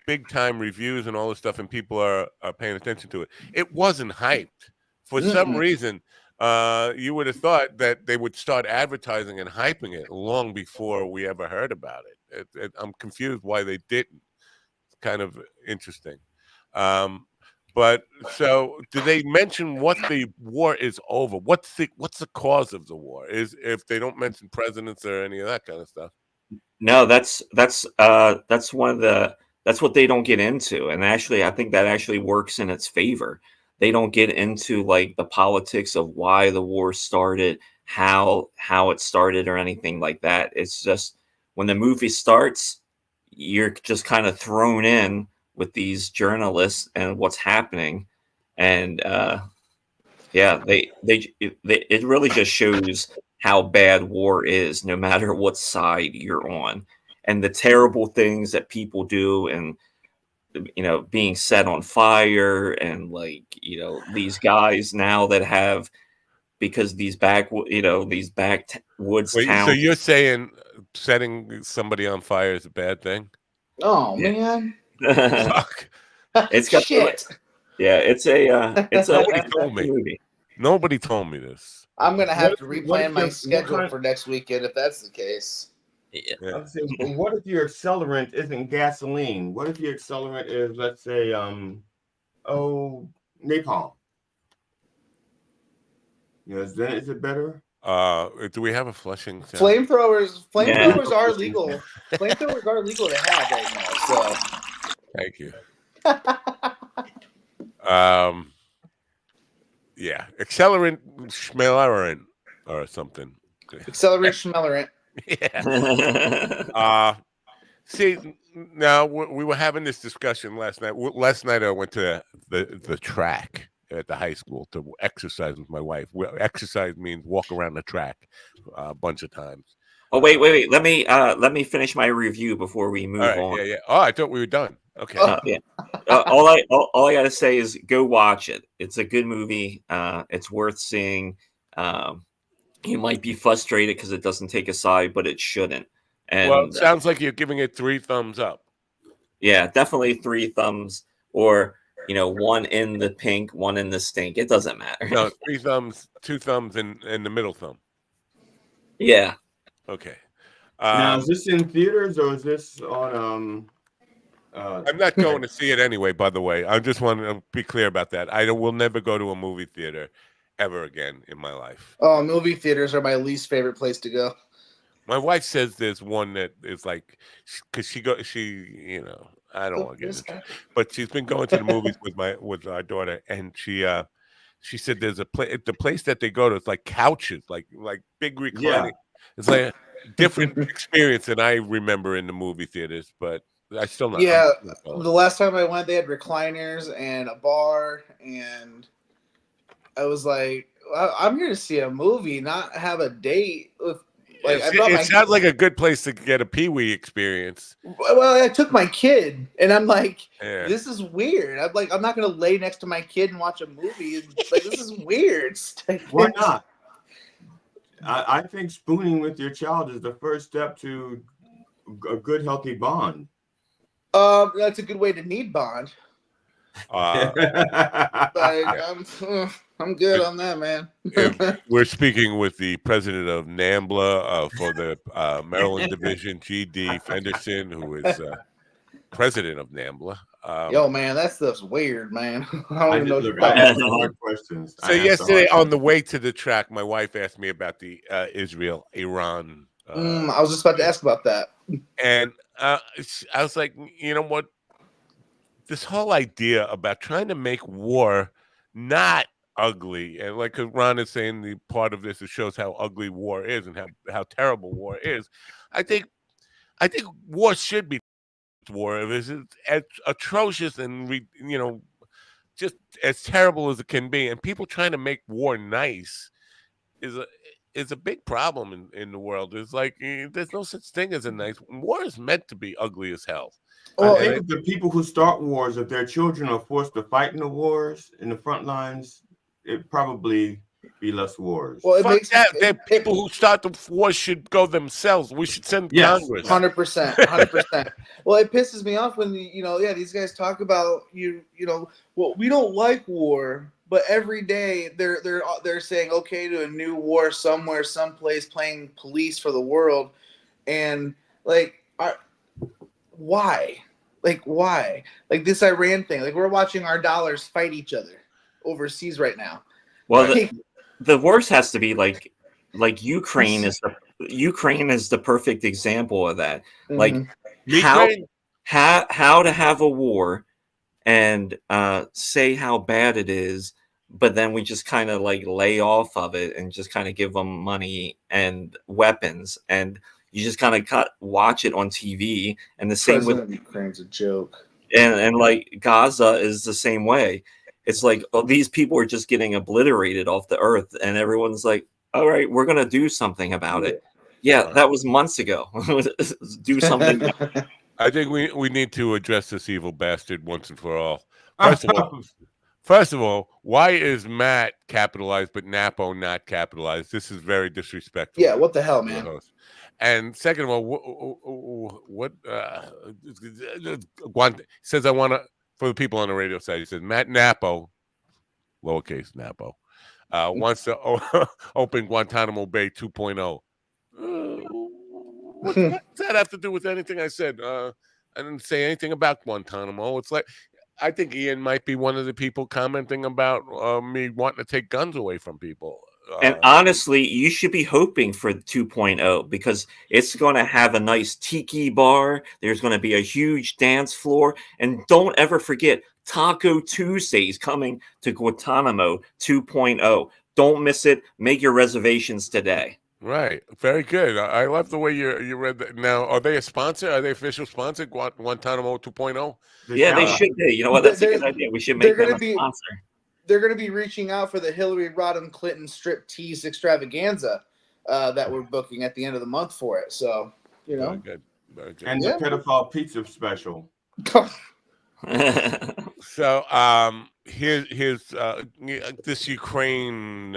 big time reviews and all this stuff, and people are paying attention to it, it wasn't hyped. For some reason, you would have thought that they would start advertising and hyping it long before we ever heard about it. I'm confused why they didn't. Kind of interesting. But so do they mention what the war is over? What's the cause of the war? Is if they don't mention presidents or any of that kind of stuff? No, that's one of that's what they don't get into. And actually, I think that actually works in its favor. They don't get into like the politics of why the war started, how it started, or anything like that. It's just when the movie starts, you're just kind of thrown in with these journalists and what's happening, and it really just shows how bad war is, no matter what side you're on, and the terrible things that people do, and being set on fire, and these guys now that have, because these backwoods Wait, towns. So you're saying setting somebody on fire is a bad thing? Oh man. Fuck. It's got shit. It's Nobody told me. Movie. Nobody told me this. I'm gonna have to replan my schedule for next weekend if that's the case. Yeah. But what if your accelerant isn't gasoline? What if your accelerant is, let's say, napalm? Then is it better? Do we have a Flushing sound? Flamethrowers are legal. Flamethrowers are legal to have right now. So thank you. Yeah, accelerant schmelerant or something. Acceleration Schmelerant. Yeah. See, now we were having this discussion last night. Last night I went to the track at the high school to exercise with my wife. Exercise means walk around the track a bunch of times. Oh wait. Let me finish my review before we move on. Yeah. Oh, I thought we were done. Okay. Yeah. All I gotta say is go watch it. It's a good movie. It's worth seeing. You might be frustrated because it doesn't take a side, but it shouldn't. And well, it sounds like you're giving it 3 thumbs up. Yeah, definitely 3 thumbs, or 1 in the pink, 1 in the stink. It doesn't matter. No, 3 thumbs, 2 thumbs, and the middle thumb. Yeah. Okay. Now, is this in theaters or is this on? I'm not going to see it anyway. By the way, I just want to be clear about that. I will never go to a movie theater ever again in my life. Oh, movie theaters are my least favorite place to go. My wife says there's one that is like, because I don't want to get into it, but she's been going to the movies with our daughter, and she said there's the place that they go to, it's like couches, like big reclining. Yeah. It's like a different experience than I remember in the movie theaters, but I still not. Yeah, the last time I went, they had recliners and a bar, and I was like, I'm here to see a movie, not have a date with. Like, it sounds like a good place to get a Pee-wee experience. Well, I took my kid, and I'm like, this is weird. I'm like, I'm not gonna lay next to my kid and watch a movie. Like, this is weird. Why not? I think spooning with your child is the first step to a good, healthy bond. That's a good way to need bond. I'm good on that, man. We're speaking with the president of NAMBLA for the Maryland division, G.D. Fenderson, who is president of NAMBLA. Yo, man, that stuff's weird, man. I don't even know. I asked hard questions. So yesterday on the way to the track, my wife asked me about the Israel-Iran. I was just about to ask about that. And I was like, you know what? This whole idea about trying to make war not ugly, and like Ron is saying, the part of this, it shows how ugly war is and how terrible war is. I think war should be war. It's atrocious and just as terrible as it can be. And people trying to make war nice is a big problem in the world. It's like there's no such thing as a nice war. Is meant to be ugly as hell. Well, I think the people who start wars, if their children are forced to fight in the wars in the front lines, it'd probably be less wars. Well, people who start the war should go themselves. We should send Congress. 100%. Well, it pisses me off when these guys talk about well, we don't like war, but every day they're saying okay to a new war somewhere, someplace, playing police for the world, and why? Why? Like this Iran thing. Like we're watching our dollars fight each other overseas right now. Well, the worst has to be like Ukraine is the perfect example of that. Like how to have a war and say how bad it is, but then we just kind of like lay off of it and just kind of give them money and weapons, and you just kind of watch it on TV. And the same with Ukraine's a joke. And like Gaza is the same way. It's like these people are just getting obliterated off the earth, and everyone's like, all right, we're going to do something about it. Yeah, that was months ago. Do something. I think we need to address this evil bastard once and for all. First of all, why is Matt capitalized but Napo not capitalized? This is very disrespectful. Yeah, what the hell, man? And second of all, what says I want to, for the people on the radio side, he says Matt Napo, lowercase Napo, wants to open Guantanamo Bay 2.0. What does that have to do with anything I said? I didn't say anything about Guantanamo. It's like, I think Ian might be one of the people commenting about me wanting to take guns away from people. And honestly, you should be hoping for 2.0 because it's going to have a nice tiki bar. There's going to be a huge dance floor. And don't ever forget, Taco Tuesday is coming to Guantanamo 2.0. Don't miss it. Make your reservations today. Right. Very good. I love the way you read that. Now, are they a sponsor? Are they official sponsor, Guantanamo 2.0? Yeah, they should be. You know what? That's a good idea. We should make them a sponsor. They're going to be reaching out for the Hillary Rodham Clinton striptease extravaganza that we're booking at the end of the month for it. So, you know. Very good. Very good. And the pedophile pizza special. So here's this Ukraine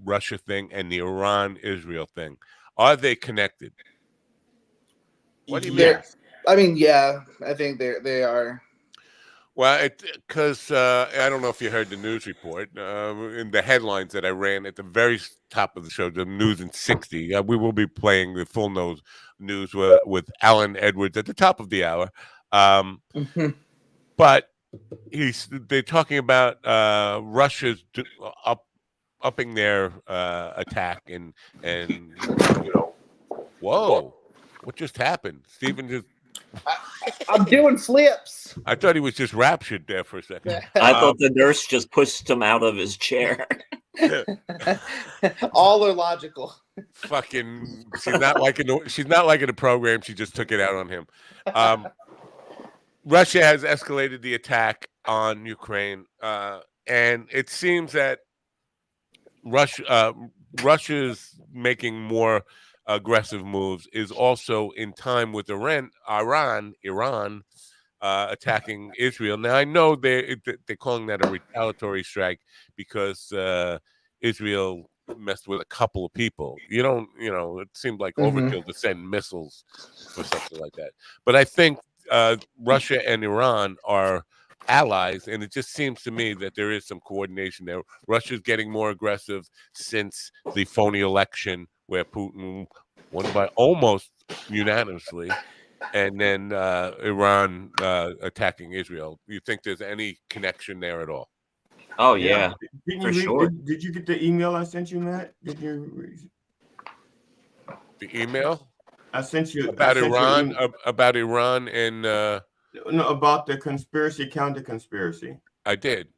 Russia thing and the Iran-Israel thing. Are they connected? What do you mean? I mean, yeah, I think they are. Well, because I don't know if you heard the news report in the headlines that I ran at the very top of the show, the news in 60. We will be playing the full news with Alan Edwards at the top of the hour. But they're talking about Russia's upping their attack and you know, whoa, what just happened? Stephen just. I'm doing flips. I thought he was just raptured there for a second. I thought the nurse just pushed him out of his chair. All are logical. Fucking, she's not liking the program. She just took it out on him. Russia has escalated the attack on Ukraine, and it seems that Russia's making more aggressive moves is also in time with Iran attacking Israel. Now I know they're calling that a retaliatory strike because Israel messed with a couple of people. It seemed like overkill to send missiles for something like that. But I think Russia and Iran are allies, and it just seems to me that there is some coordination there. Russia's getting more aggressive since the phony election where Putin won by almost unanimously, and then Iran attacking Israel. Do you think there's any connection there at all? Oh, yeah, for sure. Did you get the email I sent you, Matt? Did you? The email? I sent you about Iran, about Iran and no, about the conspiracy, counter conspiracy. I did.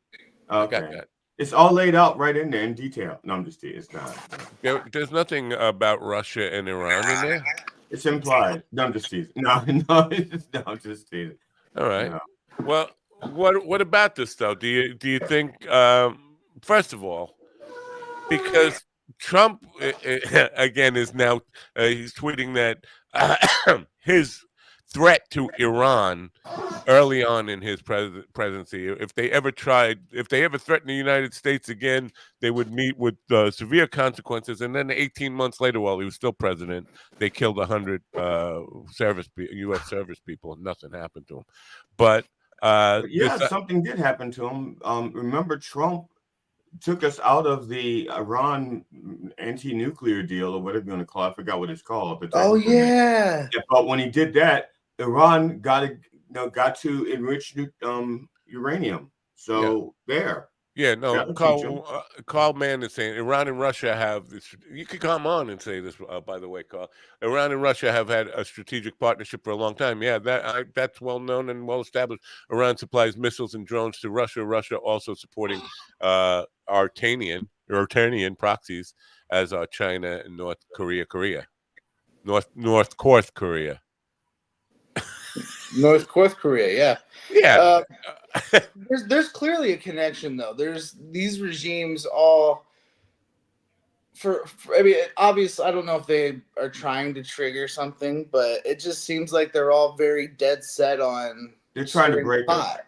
Okay. I got that. It's all laid out right in there in detail. No, I'm just teasing. It's not. There's nothing about Russia and Iran in there. It's implied. No, I'm just teasing. No, I'm just teasing. All right. No. Well, what about this though? Do you think? First of all, because Trump again is now he's tweeting that his threat to Iran early on in his presidency, if they ever threatened the United States again, they would meet with severe consequences. And then 18 months later, while he was still president, they killed 100 U.S. service people, and nothing happened to him. But something did happen to him. Remember, Trump took us out of the Iran anti-nuclear deal, or whatever you want to call it. I forgot what it's called. Oh yeah. But when he did that, Iran got to enrich uranium. So there. Yeah, no. Carl Mann is saying Iran and Russia have this. You could come on and say this, by the way, Carl. Iran and Russia have had a strategic partnership for a long time. Yeah, that's well known and well established. Iran supplies missiles and drones to Russia. Russia also supporting Artanian proxies as are China and North Korea. North North Korea, yeah. There's clearly a connection though. There's these regimes all I mean, obviously, I don't know if they are trying to trigger something, but it just seems like they're all very dead set on. They're trying to break it.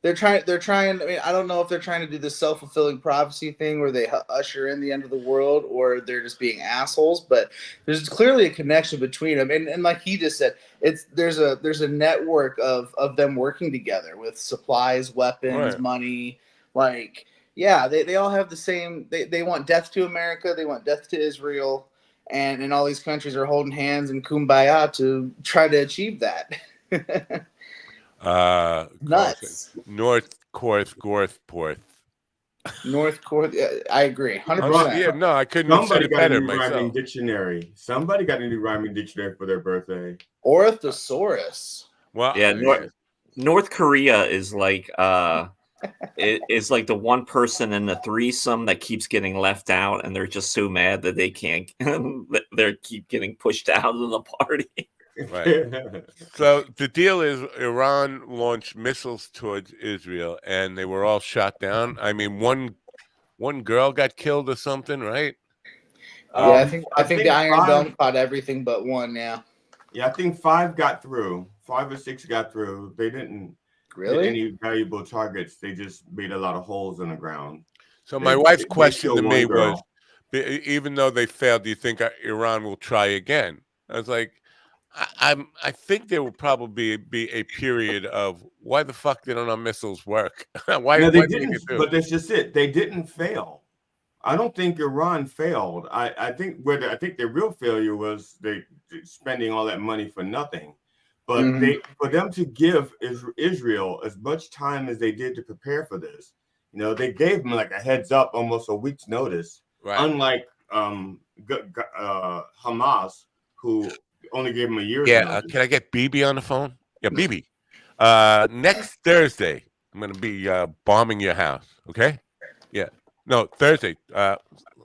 They're trying. I mean, I don't know if they're trying to do the self-fulfilling prophecy thing where they usher in the end of the world, or they're just being assholes. But there's clearly a connection between them, and like he just said, there's a network of them working together with supplies, weapons, money. Like, yeah, they all have the same. They want death to America. They want death to Israel, and all these countries are holding hands in kumbaya to try to achieve that. Nuts. North Gorthporth. I agree, 100%. Yeah, no, I couldn't have said it better myself. Somebody got a new rhyming dictionary for their birthday. Orthosaurus. Well, yeah, North Korea is like it's like the one person in the threesome that keeps getting left out, and they're just so mad that they can't. They keep getting pushed out of the party. Right. So the deal is Iran launched missiles towards Israel, and they were all shot down. I mean, one girl got killed or something, right? Yeah, I think the Iron 5 Dome caught everything but one. Yeah. Yeah, I think 5 got through. 5 or 6 got through. They didn't Really hit any valuable targets. They just made a lot of holes in the ground. So my wife's question to killed me one was, girl. even though they failed, do you think Iran will try again? I was like, I think there will probably be a period of why the fuck didn't our missiles work? why No, they didn't didn't. get through? But that's just it. They didn't fail. I don't think Iran failed. I think the real failure was they spending all that money for nothing. But for them to give Israel as much time as they did to prepare for this, they gave them like a heads up, almost a week's notice. Right. Unlike Hamas, who only gave them a year's notice. Can I get BB on the phone? Yeah, BB. Next Thursday, I'm going to be bombing your house. Okay? Yeah. No, Thursday. I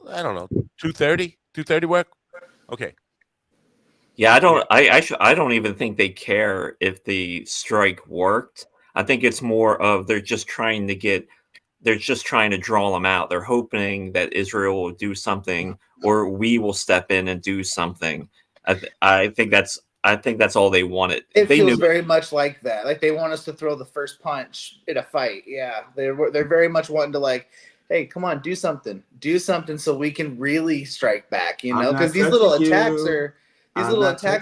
don't know. 2:30. 2:30 work. Okay. Yeah, I don't even think they care if the strike worked. I think it's more of they're just trying to draw them out. They're hoping that Israel will do something, or we will step in and do something. I think that's all they wanted. It they feels very much like that. Like they want us to throw the first punch in a fight. Yeah, they're very much wanting to like, hey, come on, do something, so we can really strike back. Because these little attacks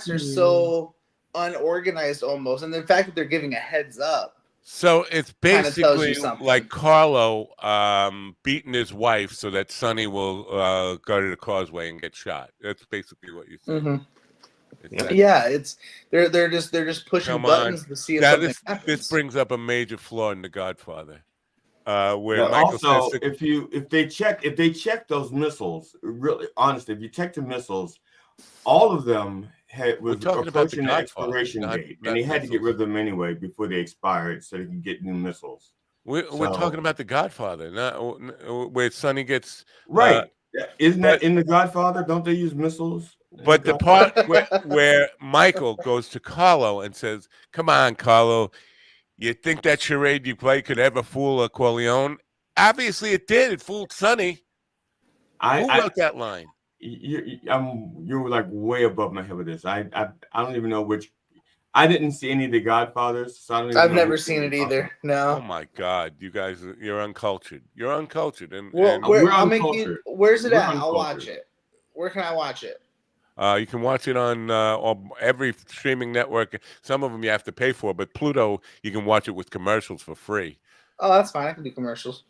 are so unorganized almost, and the fact that they're giving a heads up. So it's basically like Carlo beating his wife so that Sonny will go to the causeway and get shot. That's basically what you said. They're just pushing buttons to see if something happens. This brings up a major flaw in The Godfather. Where But Michael also, says if they check those missiles, really honestly, if you check the missiles, all of them was approaching the expiration date, and they had to get rid of them anyway before they expired, so they could get new missiles. We're talking about The Godfather, not where Sonny gets right. Isn't that in The Godfather? Don't they use missiles? But the part where Michael goes to Carlo and says, "Come on, Carlo. You think that charade you play could ever fool a Corleone?" Obviously, it did. It fooled Sonny. Who wrote that line? You're like way above my head with this. I don't even know which. I didn't see any of The Godfathers. So I've never seen it either. No. Oh my God, you guys, you're uncultured. You're uncultured. Where's it at? I'll watch it. Where can I watch it? You can watch it on every streaming network. Some of them you have to pay for, but Pluto, you can watch it with commercials for free. Oh, that's fine. I can do commercials.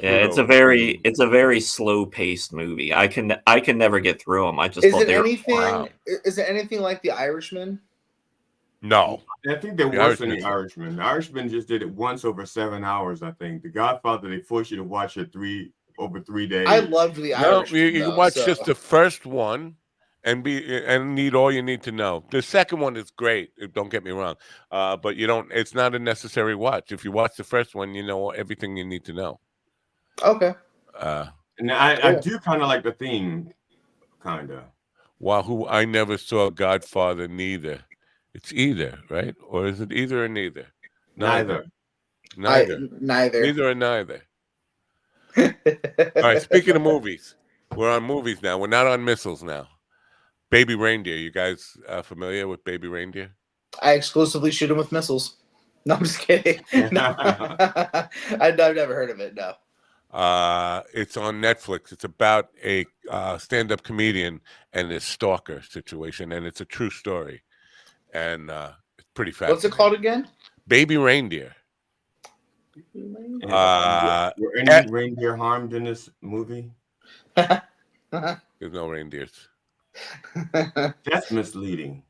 Yeah, it's a very slow paced movie. I can never get through them. I just Is it anything like The Irishman? No, I think they're worse than The Irishman. The Irishman just did it once over 7 hours. I think The Godfather, they force you to watch it over 3 days. I loved The Irishman. You can watch just the first one. And need all you need to know. The second one is great. Don't get me wrong, but you don't. It's not a necessary watch. If you watch the first one, you know everything you need to know. Okay. And I do kind of like the theme, kind of. Wahoo! I never saw Godfather. Neither. It's either, right? Or is it either or neither? Neither. Neither. Neither or neither. All right. Speaking of movies, we're on movies now. We're not on missiles now. Baby Reindeer. You guys familiar with Baby Reindeer? I exclusively shoot them with missiles. No, I'm just kidding. No. I've never heard of it. No. It's on Netflix. It's about a stand-up comedian and his stalker situation, and it's a true story. And it's pretty fascinating. What's it called again? Baby Reindeer. Were any reindeer harmed in this movie? There's no reindeers. That's misleading.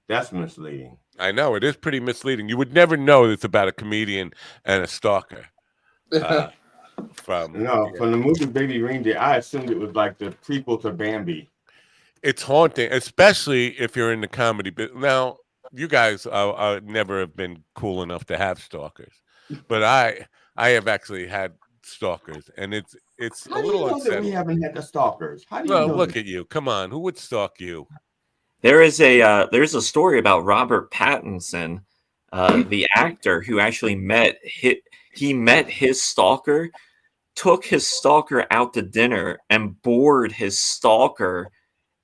I know, it is pretty misleading. You would never know it's about a comedian and a stalker. From the movie Baby Reindeer, I assumed it was like the prequel to Bambi. It's haunting, especially if you're in the comedy bit. Now, you guys never have been cool enough to have stalkers, but I have actually had stalkers, and it's a How do you little know that we unsettling. haven't had the stalkers? How do you Well, know look that? at you. Come on, who would stalk you? There's a story about Robert Pattinson, the actor who actually met his stalker, took his stalker out to dinner and bored his stalker,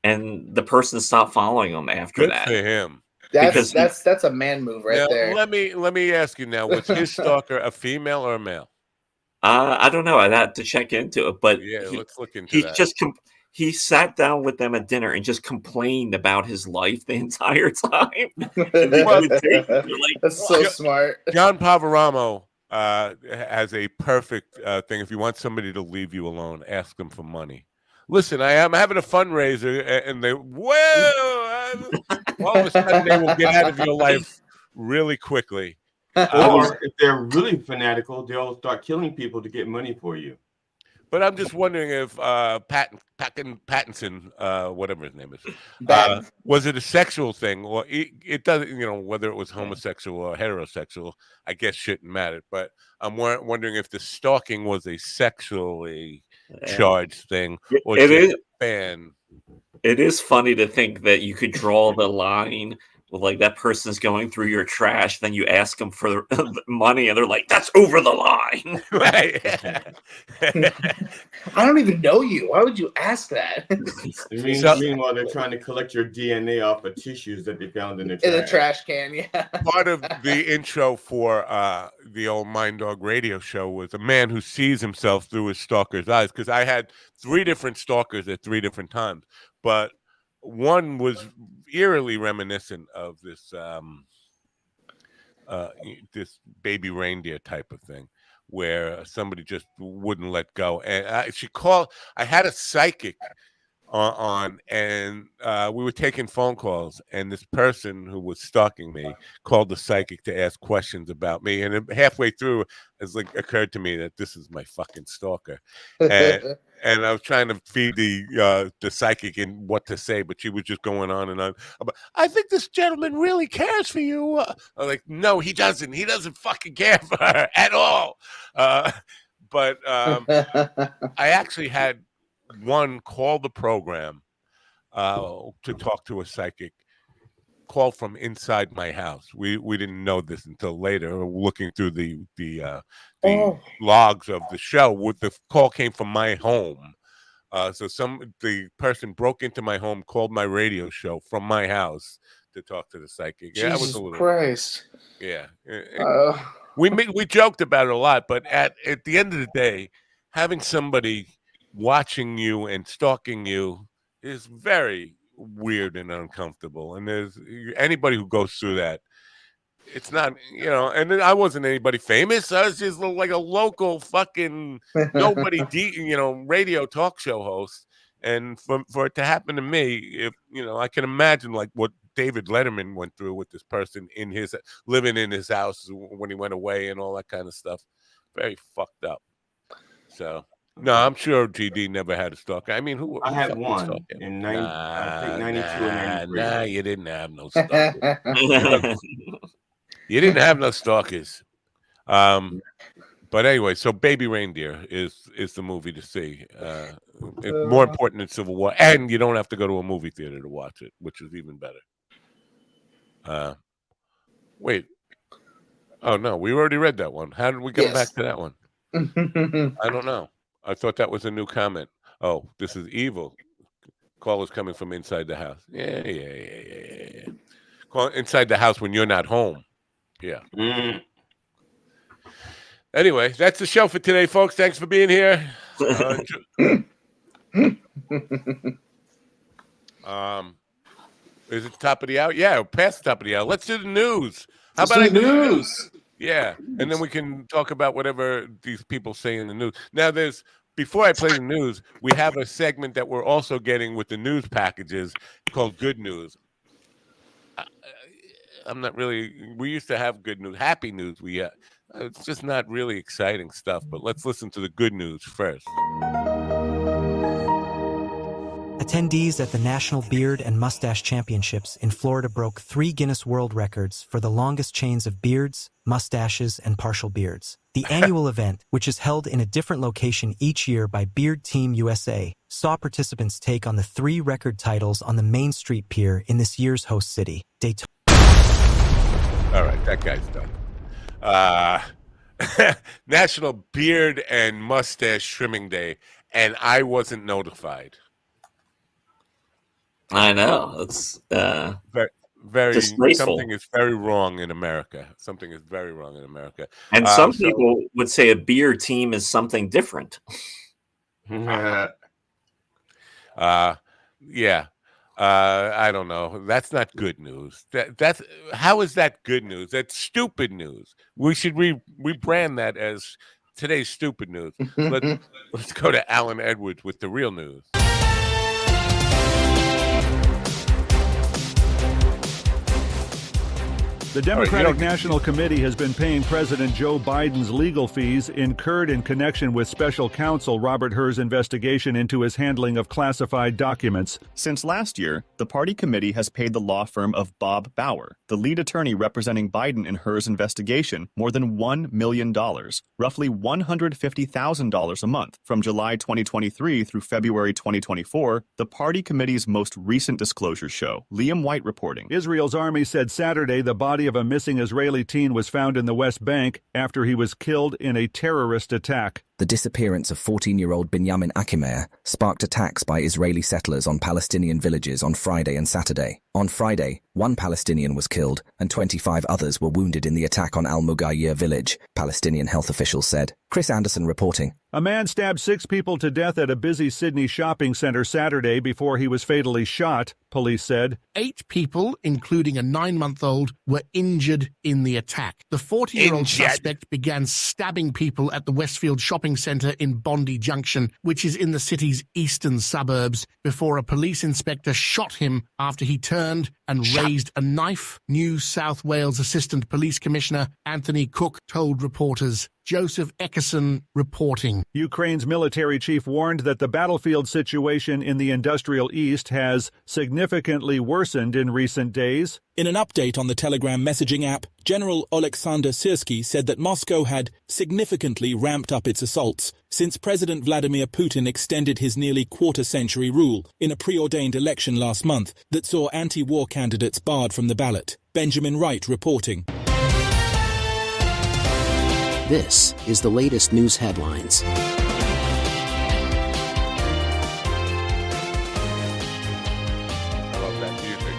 and the person stopped following him after Good for that. him. Because That's a man move right Now there. let me ask you now: was his stalker a female or a male? I don't know. I'd have to check into it, but Yeah, let's look into he that. just he sat down with them at dinner and just complained about his life the entire time. And they would take it, they're like, That's so smart. John Pavaramo has a perfect thing. If you want somebody to leave you alone, ask them for money. Listen, I am having a fundraiser, and they all of a sudden they will get out of your life really quickly. Or if they're really fanatical, they'll start killing people to get money for you. But I'm just wondering if Pattinson, whatever his name is, was it a sexual thing? Or it doesn't, whether it was homosexual or heterosexual, I guess shouldn't matter. But I'm wondering if the stalking was a sexually charged thing, or it just is a fan. It is funny to think that you could draw the line with like that person's going through your trash, then you ask them for money, and they're like, "That's over the line." Right. I don't even know you. Why would you ask that? Meanwhile, they're trying to collect your DNA off of tissues that they found in the trash. In the trash can, yeah. Part of the intro for the old Mind Dog radio show was a man who sees himself through his stalker's eyes. Because I had 3 different stalkers at 3 different times, but one was eerily reminiscent of this this baby reindeer type of thing, where somebody just wouldn't let go. And I had a psychic on, and we were taking phone calls, and this person who was stalking me called the psychic to ask questions about me, and halfway through it's like occurred to me that this is my fucking stalker, and I was trying to feed the psychic in what to say, but she was just going on and on about, I think this gentleman really cares for you. I'm like, no, he doesn't fucking care for her at all. But I actually had one call the program to talk to a psychic, called from inside my house. We didn't know this until later, looking through the logs of the show. The call came from my home. So the person broke into my home, called my radio show from my house to talk to the psychic. Jesus Yeah, that was a little Christ. Yeah. We joked about it a lot, but at the end of the day, having somebody watching you and stalking you is very weird and uncomfortable. And there's anybody who goes through that, it's not, and I wasn't anybody famous. I was just like a local fucking nobody, radio talk show host. And for it to happen to me, if I can imagine like what David Letterman went through with this person living in his house when he went away and all that kind of stuff. Very fucked up. So no, I'm sure GD never had a stalker. I mean, who I had fucking one stalked him? in I think 92 or 93. Nah, you didn't have no stalkers. You didn't have no stalkers. But anyway, so Baby Reindeer is the movie to see. It's more important than Civil War, and you don't have to go to a movie theater to watch it, which is even better. Wait. Oh no, we already read that one. How did we get back to that one? I don't know. I thought that was a new comment. Oh, this is evil. Call is coming from inside the house. Yeah. Call inside the house when you're not home. Yeah. Anyway, that's the show for today, folks. Thanks for being here. Is it the top of the hour? Yeah, past the top of the hour. Let's do the news. How about I do the news? Yeah, and then we can talk about whatever these people say in the news. Now, before I play the news, we have a segment that we're also getting with the news packages called Good News. I'm not really. We used to have good news, happy news. It's just not really exciting stuff. But let's listen to the good news first. A Attendees at the National Beard and Mustache Championships in Florida broke 3 Guinness World Records for the longest chains of beards, mustaches, and partial beards. The annual event, which is held in a different location each year by Beard Team USA, saw participants take on the 3 record titles on the Main Street Pier in this year's host city, Daytona. All right, that guy's done. National Beard and Mustache Trimming Day, and I wasn't notified. I know. It's very disgraceful. something is very wrong in America. Something is very wrong in America. And some people would say a beer team is something different. Yeah. I don't know. That's not good news. That's how is that good news? That's stupid news. We should rebrand that as today's stupid news. Let's go to Alan Edwards with the real news. The Democratic National Committee has been paying President Joe Biden's legal fees incurred in connection with special counsel Robert Hur's investigation into his handling of classified documents. Since last year, the party committee has paid the law firm of Bob Bauer, the lead attorney representing Biden in Hur's investigation, more than $1 million, roughly $150,000 a month. From July 2023 through February 2024, the party committee's most recent disclosures show. Liam White reporting. Israel's army said Saturday the body of a missing Israeli teen was found in the West Bank after he was killed in a terrorist attack. The disappearance of 14-year-old Binyamin Akimer sparked attacks by Israeli settlers on Palestinian villages on Friday and Saturday. On Friday, 1 Palestinian was killed and 25 others were wounded in the attack on Al-Mughayir village, Palestinian health officials said. Chris Anderson reporting. A man stabbed 6 people to death at a busy Sydney shopping center Saturday before he was fatally shot, police said. 8 people, including a 9-month-old, were injured in the attack. The 40-year-old suspect began stabbing people at the Westfield shopping centre in Bondi Junction, which is in the city's eastern suburbs, before a police inspector shot him after he turned and raised a knife, New South Wales Assistant Police Commissioner Anthony Cook told reporters. Joseph Eckerson reporting. Ukraine's military chief warned that the battlefield situation in the industrial east has significantly worsened in recent days. In an update on the Telegram messaging app, General Oleksandr Syrsky said that Moscow had significantly ramped up its assaults since President Vladimir Putin extended his nearly quarter-century rule in a preordained election last month that saw anti-war candidates barred from the ballot. Benjamin Wright reporting. This is the latest news headlines. I love that music.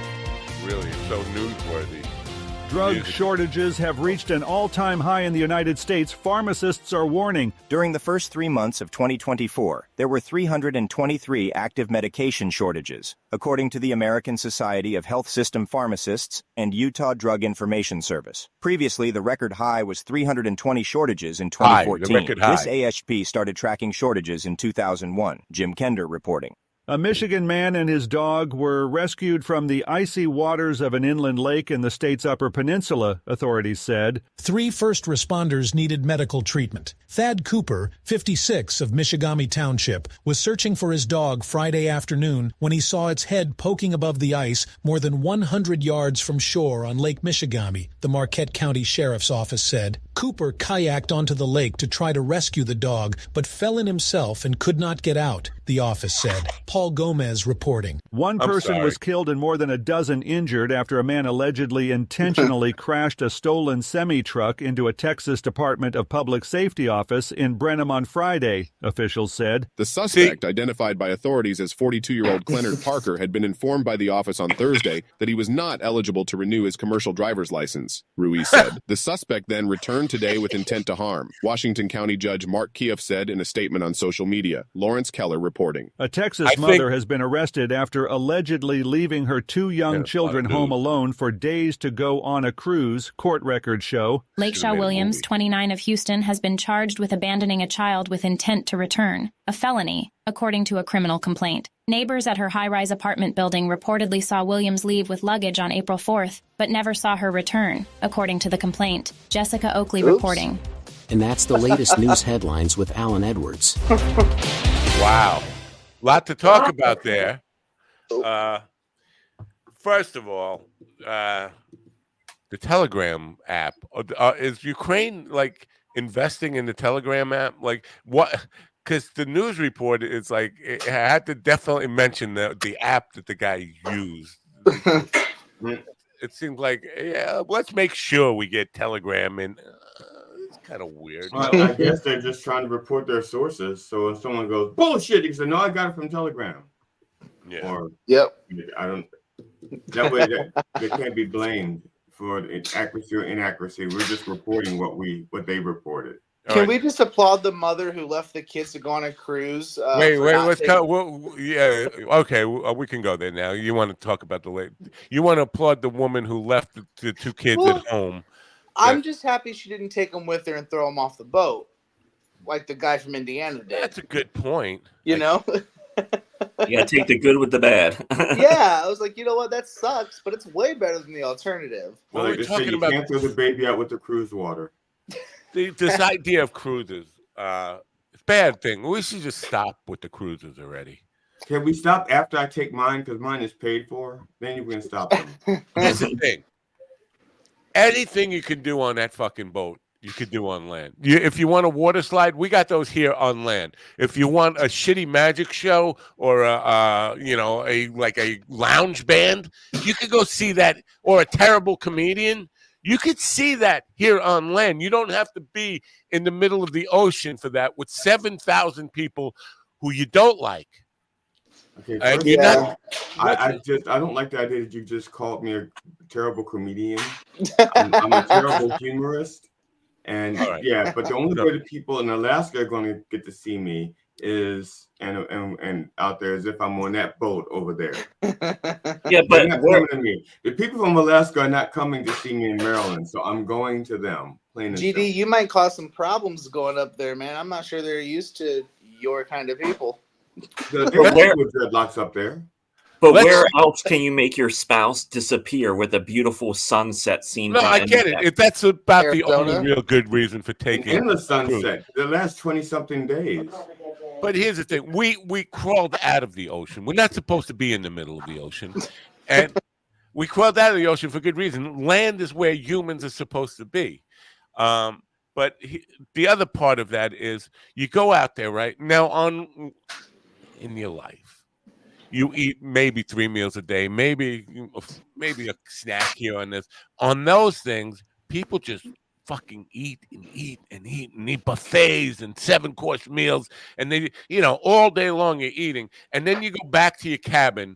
Really, it's so newsworthy. Drug shortages have reached an all-time high in the United States. Pharmacists are warning. During the first 3 months of 2024, there were 323 active medication shortages, according to the American Society of Health System Pharmacists and Utah Drug Information Service. Previously, the record high was 320 shortages in 2014. This ASP started tracking shortages in 2001. Jim Kender reporting. A Michigan man and his dog were rescued from the icy waters of an inland lake in the state's Upper Peninsula, authorities said. 3 first responders needed medical treatment. Thad Cooper, 56, of Michigami Township, was searching for his dog Friday afternoon when he saw its head poking above the ice more than 100 yards from shore on Lake Michigami, the Marquette County Sheriff's Office said. Cooper kayaked onto the lake to try to rescue the dog, but fell in himself and could not get out, the office said. Paul Gomez reporting. One person was killed and more than a dozen injured after a man allegedly intentionally crashed a stolen semi-truck into a Texas Department of Public Safety office in Brenham on Friday, officials said. The suspect, identified by authorities as 42-year-old Clennard Parker, had been informed by the office on Thursday that he was not eligible to renew his commercial driver's license, Ruiz said. The suspect then returned today with intent to harm, Washington County Judge Mark Kieff said in a statement on social media. Lawrence Keller reporting. A Texas mother has been arrested after allegedly leaving her 2 young children home alone for days to go on a cruise, court records show. Lakeshaw Williams, 29 of Houston, has been charged with abandoning a child with intent to return, a felony, according to a criminal complaint. Neighbors at her high-rise apartment building reportedly saw Williams leave with luggage on April 4th, but never saw her return, according to the complaint. Jessica Oakley reporting. And that's the latest news headlines with Alan Edwards. Wow. Lot to talk about there. First of all, the Telegram app is Ukraine like investing in the Telegram app? Like what? Because the news report is like it had to definitely mention the app that the guy used. It seems like let's make sure we get Telegram in. It's kind of weird. Well, I guess they're just trying to report their sources. So if someone goes bullshit, you can say, "No, I got it from Telegram." Yeah. Or yep. I don't. That way, they can't be blamed for accuracy or inaccuracy. We're just reporting what they reported. Can we just applaud the mother who left the kids to go on a cruise? Wait, let's go. Yeah, okay, we can go there now. You want to talk about you want to applaud the woman who left the two kids at home. I'm just happy she didn't take them with her and throw them off the boat, like the guy from Indiana did. That's a good point. You know? You gotta take the good with the bad. Yeah, I was like, you know what? That sucks, but it's way better than the alternative. Well, we're talking about you can't throw the baby out with the cruise water. This idea of cruises, it's a bad thing. We should just stop with the cruises already. Can we stop after I take mine because mine is paid for? Then you can stop them. Here's the thing. Anything you can do on that fucking boat, you could do on land. If you want a water slide, we got those here on land. If you want a shitty magic show or a lounge band, you could go see that, or a terrible comedian. You could see that here on land. You don't have to be in the middle of the ocean for that with 7,000 people who you don't like. Okay, I don't like the idea that you just called me a terrible comedian. I'm a terrible humorist, and right. but the only way the people in Alaska are going to get to see me is and out there is if I'm on that boat over there. Yeah, but they're not coming to me. The people from Alaska are not coming to see me in Maryland, so I'm going to them. GD, you might cause some problems going up there, man. I'm not sure they're used to your kind of people. There's dreadlocks up there. But where else can you make your spouse disappear with a beautiful sunset scene? No, I get it. That's about the only real good reason for taking in the sunset. The last 20-something days. But here's the thing: we crawled out of the ocean. We're not supposed to be in the middle of the ocean, and we crawled out of the ocean for good reason. Land is where humans are supposed to be. But the other part of that is you go out there right now in your life. You eat maybe 3 meals a day, maybe a snack here on this. On those things, people just fucking eat and eat and eat and eat buffets and 7-course meals, and they, all day long you're eating, and then you go back to your cabin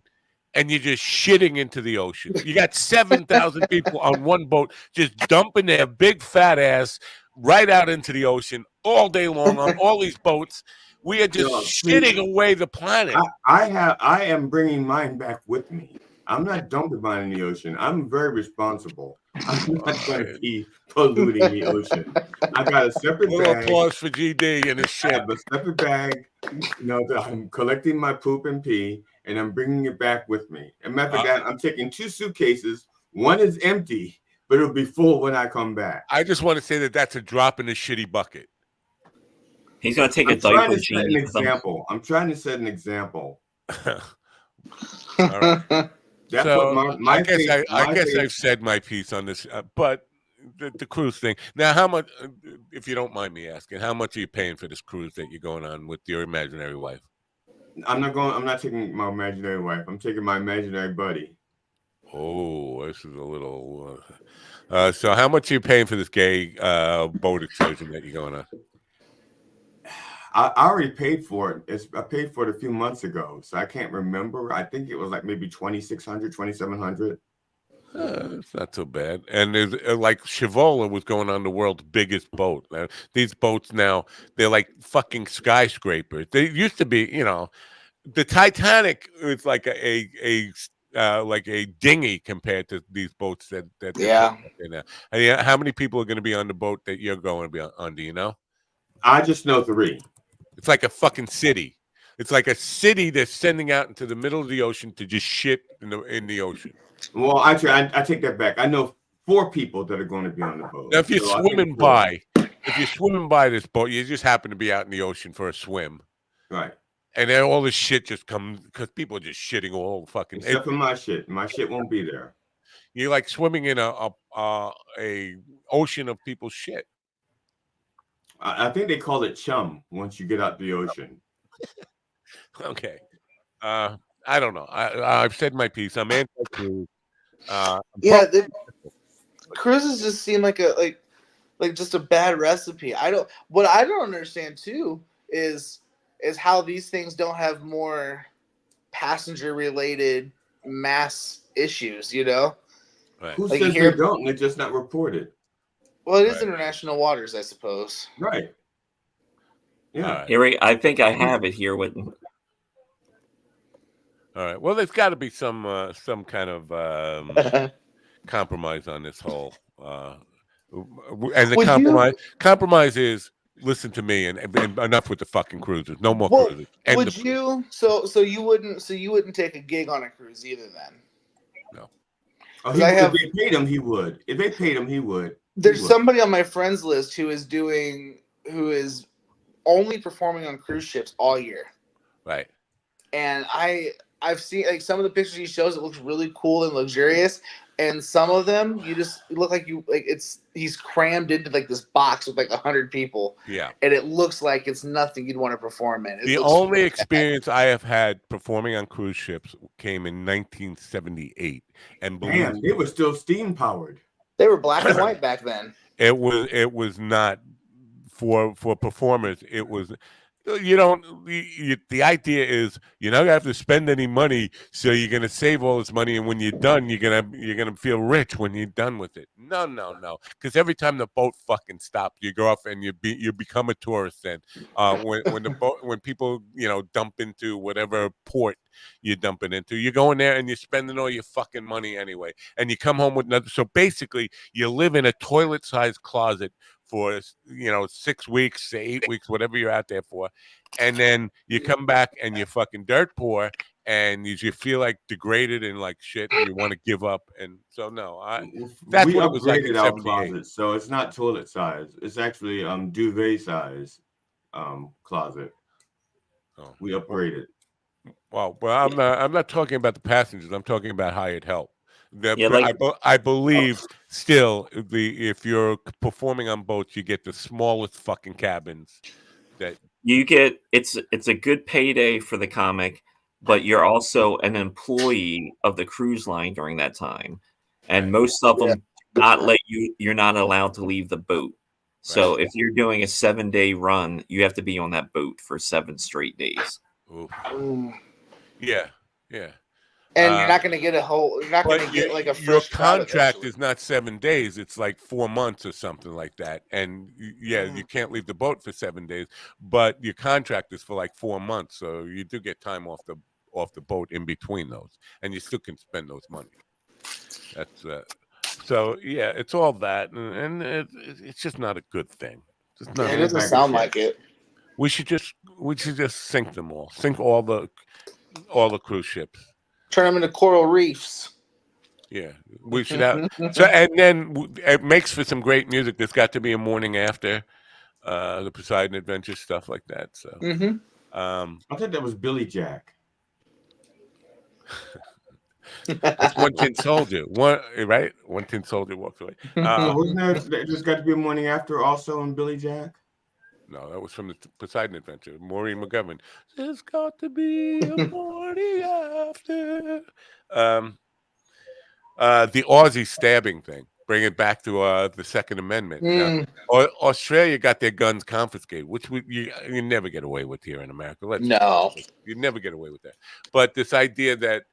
and you're just shitting into the ocean. You got 7,000 people on one boat just dumping their big fat ass right out into the ocean all day long on all these boats. We are just shitting away the planet. I am bringing mine back with me. I'm not dumping mine in the ocean. I'm very responsible. I'm not going to be polluting the ocean. I got a separate bag. Applause for GD and his shit. I have a separate bag. I'm collecting my poop and pee, and I'm bringing it back with me. And matter of fact, I'm taking 2 suitcases. One is empty, but it'll be full when I come back. I just want to say that that's a drop in the shitty bucket. He's going to take a diaper. I'm trying to set an example. All right. That's so what my I guess I've said my piece on this, but the cruise thing. Now, how much, if you don't mind me asking, how much are you paying for this cruise that you're going on with your imaginary wife? I'm not taking my imaginary wife. I'm taking my imaginary buddy. Oh, this is a little. So, how much are you paying for this gay boat excursion that you're going on? I already paid for it. I paid for it a few months ago, so I can't remember. I think it was like maybe $2,600, $2,700. It's not so bad. And there's like Chivola was going on the world's biggest boat. These boats now, they're like fucking skyscrapers. They used to be, the Titanic is like a dinghy compared to these boats that yeah. Now. And how many people are going to be on the boat that you're going to be on? Do you know? I just know 3. It's like a fucking city. It's like a city they're sending out into the middle of the ocean to just shit in the ocean. Well, actually, I take that back. I know 4 people that are going to be on the boat. Now, if you're swimming by this boat, you just happen to be out in the ocean for a swim. Right. And then all this shit just comes because people are just shitting all fucking. Except for my shit. My shit won't be there. You're like swimming in a ocean of people's shit. I think they call it chum once you get out the ocean. Okay. I don't know. I've said my piece. I'm anti-cruise. Cruises just seem like just a bad recipe. What I don't understand too is how these things don't have more passenger related mass issues, you know? Right. Who Like says they don't? They're just not reported. Well, it is international waters, I suppose. Right. Yeah. Here, I think I have it here with. All right. Well, there's got to be some kind of compromise on this whole. And the compromise is listen to me and enough with the fucking cruises. No more cruises. Would you? So you wouldn't take a gig on a cruise either then? No. Oh, if they paid him, he would. If they paid him, he would. There's somebody on my friends list who is only performing on cruise ships all year. Right. And I've seen like some of the pictures he shows. It looks really cool and luxurious. And some of them, you look like he's crammed into like this box with like 100 people. Yeah. And it looks like it's nothing you'd want to perform in. The only experience I have had performing on cruise ships came in 1978, and damn, they were still steam powered. They were black and white back then. It was not for performers. It was. You don't. The idea is you're not gonna have to spend any money, so you're gonna save all this money, and when you're done, you're gonna feel rich when you're done with it. No. Because every time the boat fucking stops, you go off and you become a tourist. Then when people dump into whatever port you're dumping into, you're going there and you're spending all your fucking money anyway, and you come home with nothing. So basically, you live in a toilet-sized closet for 6 weeks, 8 weeks, whatever you're out there for, and then you come back and you're fucking dirt poor, and you feel like degraded and like shit, and you want to give up. And so that's we what it was like in upgraded our 78. closet, so it's not toilet size. It's actually duvet size closet. Oh. We upgraded. Well, I'm not talking about the passengers. I'm talking about hired help. Yeah, I believe still if you're performing on boats, you get the smallest fucking cabins. That You get it's a good payday for the comic, but you're also an employee of the cruise line during that time, and most of them not let you. You're not allowed to leave the boat. So if you're doing a 7-day run, you have to be on that boat for 7 straight days. Ooh. Yeah. And you're not going to get you're not going to get like a your fresh contract is not 7 days, it's like 4 months or something like that. And you can't leave the boat for 7 days, but your contract is for like 4 months, so you do get time off the boat in between those, and you still can spend those money. That's so yeah, it's all that, and it's just not a good thing. It doesn't sound like it. We should just sink them all, sink all the cruise ships. Turn them into coral reefs. Yeah, we should have. So, and then it makes for some great music. There's got to be a morning after the Poseidon Adventure, stuff like that. So, I thought that was Billy Jack. That's One Tin Soldier. Right? One Tin Soldier walks away. Wasn't there's got to be a morning after also in Billy Jack? No, that was from the Poseidon Adventure. Maureen McGovern. There's got to be a morning after. The Aussie stabbing thing. Bring it back to the Second Amendment. Australia got their guns confiscated, which you never get away with here in America. You never get away with that. But this idea that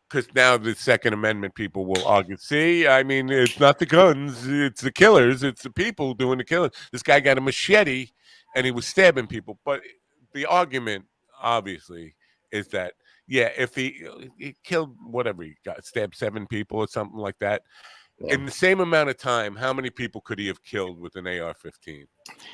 because now the Second Amendment people will argue, see, I mean, it's not the guns, it's the killers, it's the people doing the killing. This guy got a machete and he was stabbing people. But the argument, obviously, is that, if he killed whatever, he got stabbed 7 people or something like that. Yeah. In the same amount of time, how many people could he have killed with an AR-15?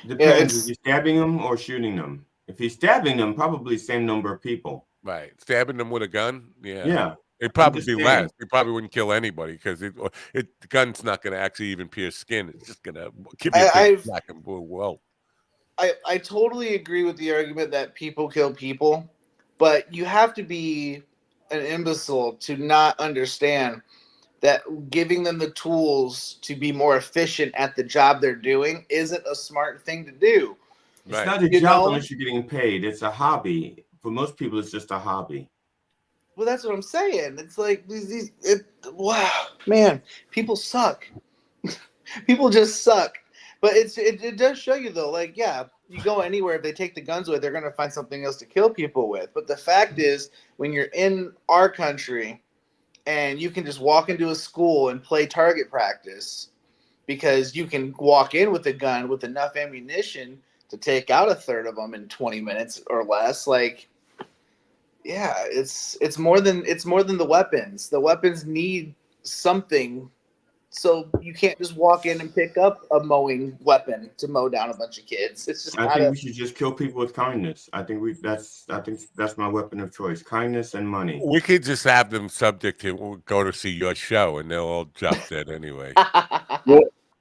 Depends. Is he stabbing them or shooting them? If he's stabbing them, probably same number of people. Right. Stabbing them with a gun? Yeah. It'd probably be less. He probably wouldn't kill anybody because the gun's not going to actually even pierce skin. It's just going to give you a black and blue welt. I totally agree with the argument that people kill people, but you have to be an imbecile to not understand that giving them the tools to be more efficient at the job they're doing isn't a smart thing to do. It's not a job unless you're getting paid. It's a hobby. For most people, it's just a hobby. Well, that's what I'm saying. It's like wow, man, people suck. People just suck. But it does show you though, like, yeah, you go anywhere, if they take the guns away, they're gonna find something else to kill people with. But the fact is, when you're in our country and you can just walk into a school and play target practice because you can walk in with a gun with enough ammunition to take out a third of them in 20 minutes or less, like, yeah, it's more than the weapons. The weapons need something, so you can't just walk in and pick up a mowing weapon to mow down a bunch of kids. It's just I not think we should just kill people with kindness. I think that's my weapon of choice: kindness and money. We could just have them subject to go to see your show, and they'll all drop dead anyway.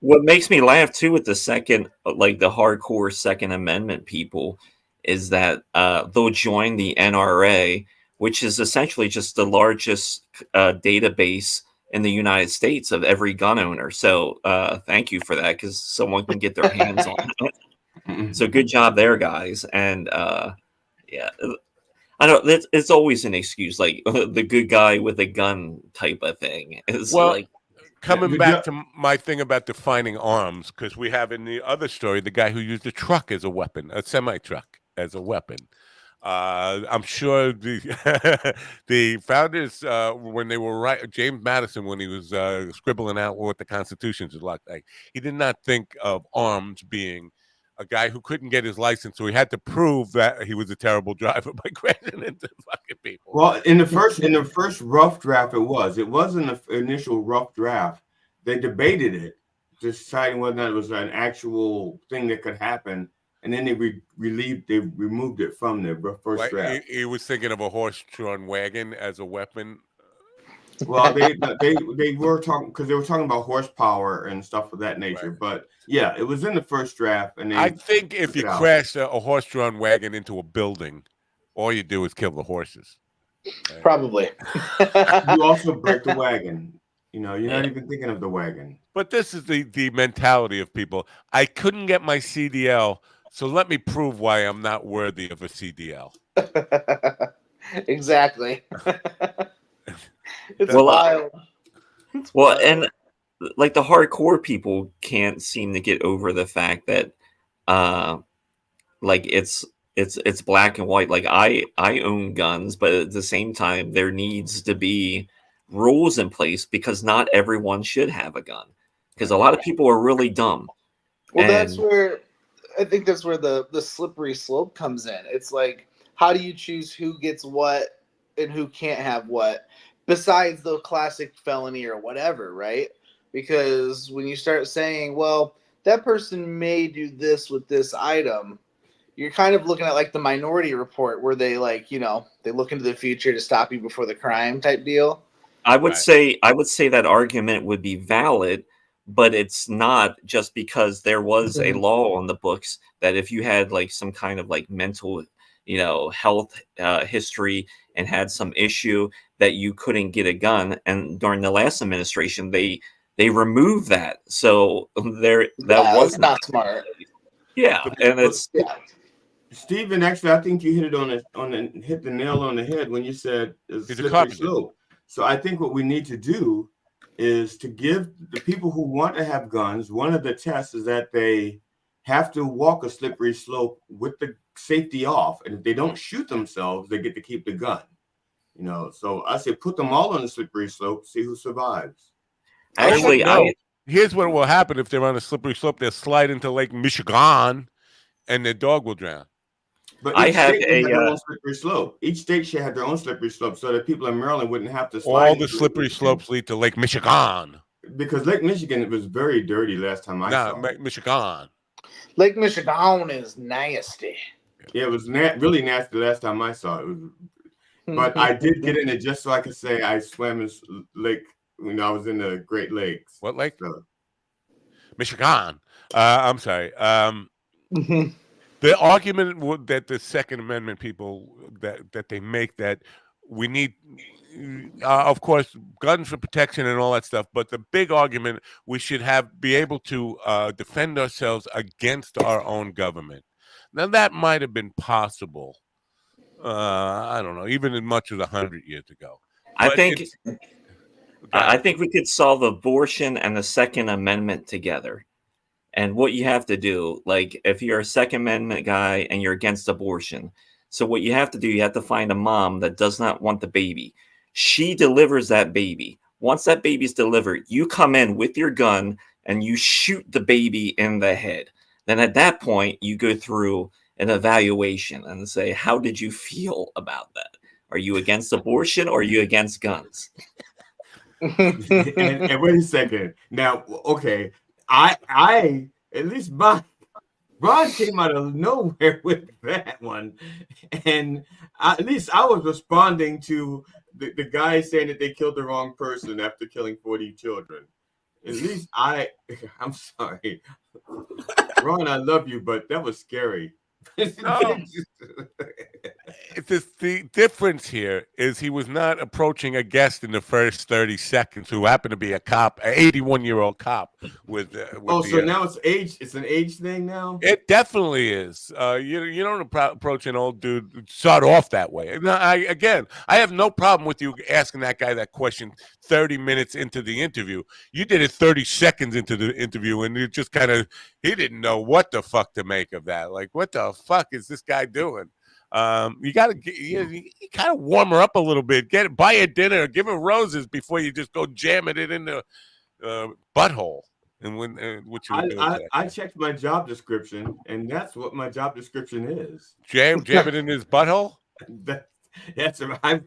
What makes me laugh too with the second, like the hardcore Second Amendment people, is that they'll join the NRA, which is essentially just the largest database in the United States of every gun owner. So thank you for that, because someone can get their hands on it. So good job there, guys. And yeah, I know it's always an excuse, like the good guy with a gun type of thing. It's like coming back to my thing about defining arms, because we have in the other story the guy who used a truck as a weapon, a semi-truck as a weapon. I'm sure the the founders, when they were James Madison, when he was scribbling out what the Constitution was like, he did not think of arms being a guy who couldn't get his license, so he had to prove that he was a terrible driver by crashing into fucking people. Well, in the first rough draft, it wasn't an initial rough draft. They debated it, deciding whether or not it was an actual thing that could happen, and then they removed it from the first draft. He was thinking of a horse-drawn wagon as a weapon. Well, they were talking, because they were talking about horsepower and stuff of that nature. Right. But yeah, it was in the first draft, and I think if you crash a horse-drawn wagon into a building, all you do is kill the horses. Right? Probably. You also break the wagon. You know, you're not even thinking of the wagon. But this is the mentality of people. I couldn't get my CDL, so let me prove why I'm not worthy of a CDL. Exactly. It's wild. And like the hardcore people can't seem to get over the fact that like it's black and white. Like I own guns, but at the same time there needs to be rules in place, because not everyone should have a gun, because a lot of people are really dumb. Well, that's where the slippery slope comes in. It's like, how do you choose who gets what and who can't have what, besides the classic felony or whatever, right? Because when you start saying, well, that person may do this with this item, you're kind of looking at like the Minority Report, where they, like, you know, they look into the future to stop you before the crime type deal. I would say that argument would be valid, but it's not, just because there was a law on the books that if you had like some kind of like mental, you know, health history and had some issue, that you couldn't get a gun. And during the last administration, they removed that. So that was not smart. Yeah, and it's Stephen. Actually, I think you hit the nail on the head when you said it's a slippery slope. So I think what we need to do is to give the people who want to have guns, one of the tests is that they have to walk a slippery slope with the safety off. And if they don't shoot themselves, they get to keep the gun. You know, so I say put them all on the slippery slope, see who survives. Actually, here's what will happen if they're on a slippery slope. They'll slide into Lake Michigan, and their dog will drown. But each state should have their own slippery slope. Each state should have their own slippery slope, so that people in Maryland wouldn't have to slide. All the slippery slopes lead to Lake Michigan. Because Lake Michigan, it was very dirty last time I saw it. Michigan. Lake Michigan is nasty. Yeah, it was really nasty last time I saw it. But I did get in it just so I could say I swam in lake when I was in the Great Lakes. What lake? So. Michigan. I'm sorry. The argument that the Second Amendment people that they make that we need, of course, guns for protection and all that stuff. But the big argument we should be able to defend ourselves against our own government. Now that might have been possible. I don't know, even as much as 100 years ago. I But think we could solve abortion and the Second Amendment together. And what you have to do, like if you're a Second Amendment guy and you're against abortion, so what you have to do, you have to find a mom that does not want the baby. She delivers that baby. Once that baby's delivered, you come in with your gun and you shoot the baby in the head. Then at that point, you go through an evaluation and say, how did you feel about that? Are you against abortion or are you against guns? and wait a second. Now, okay, I at least Ron came out of nowhere with that one, and at least I was responding to the guy saying that they killed the wrong person after killing 40 children. At least I'm sorry, Ron, I love you, but that was scary. No. The difference here is he was not approaching a guest in the first 30 seconds who happened to be a cop, an 81-year-old cop with so now it's age. It's an age thing now. It definitely is. You don't approach an old dude, start off that way. Now, I have no problem with you asking that guy that question 30 minutes into the interview. You did it 30 seconds into the interview, and you just he didn't know what the fuck to make of that. Like, what the fuck is this guy doing? You got to you kind of warm her up a little bit. Buy her dinner, give her roses before you just go jamming it in the butthole. And what you do? I checked my job description, and that's what my job description is. Jam it in his butthole. That's what I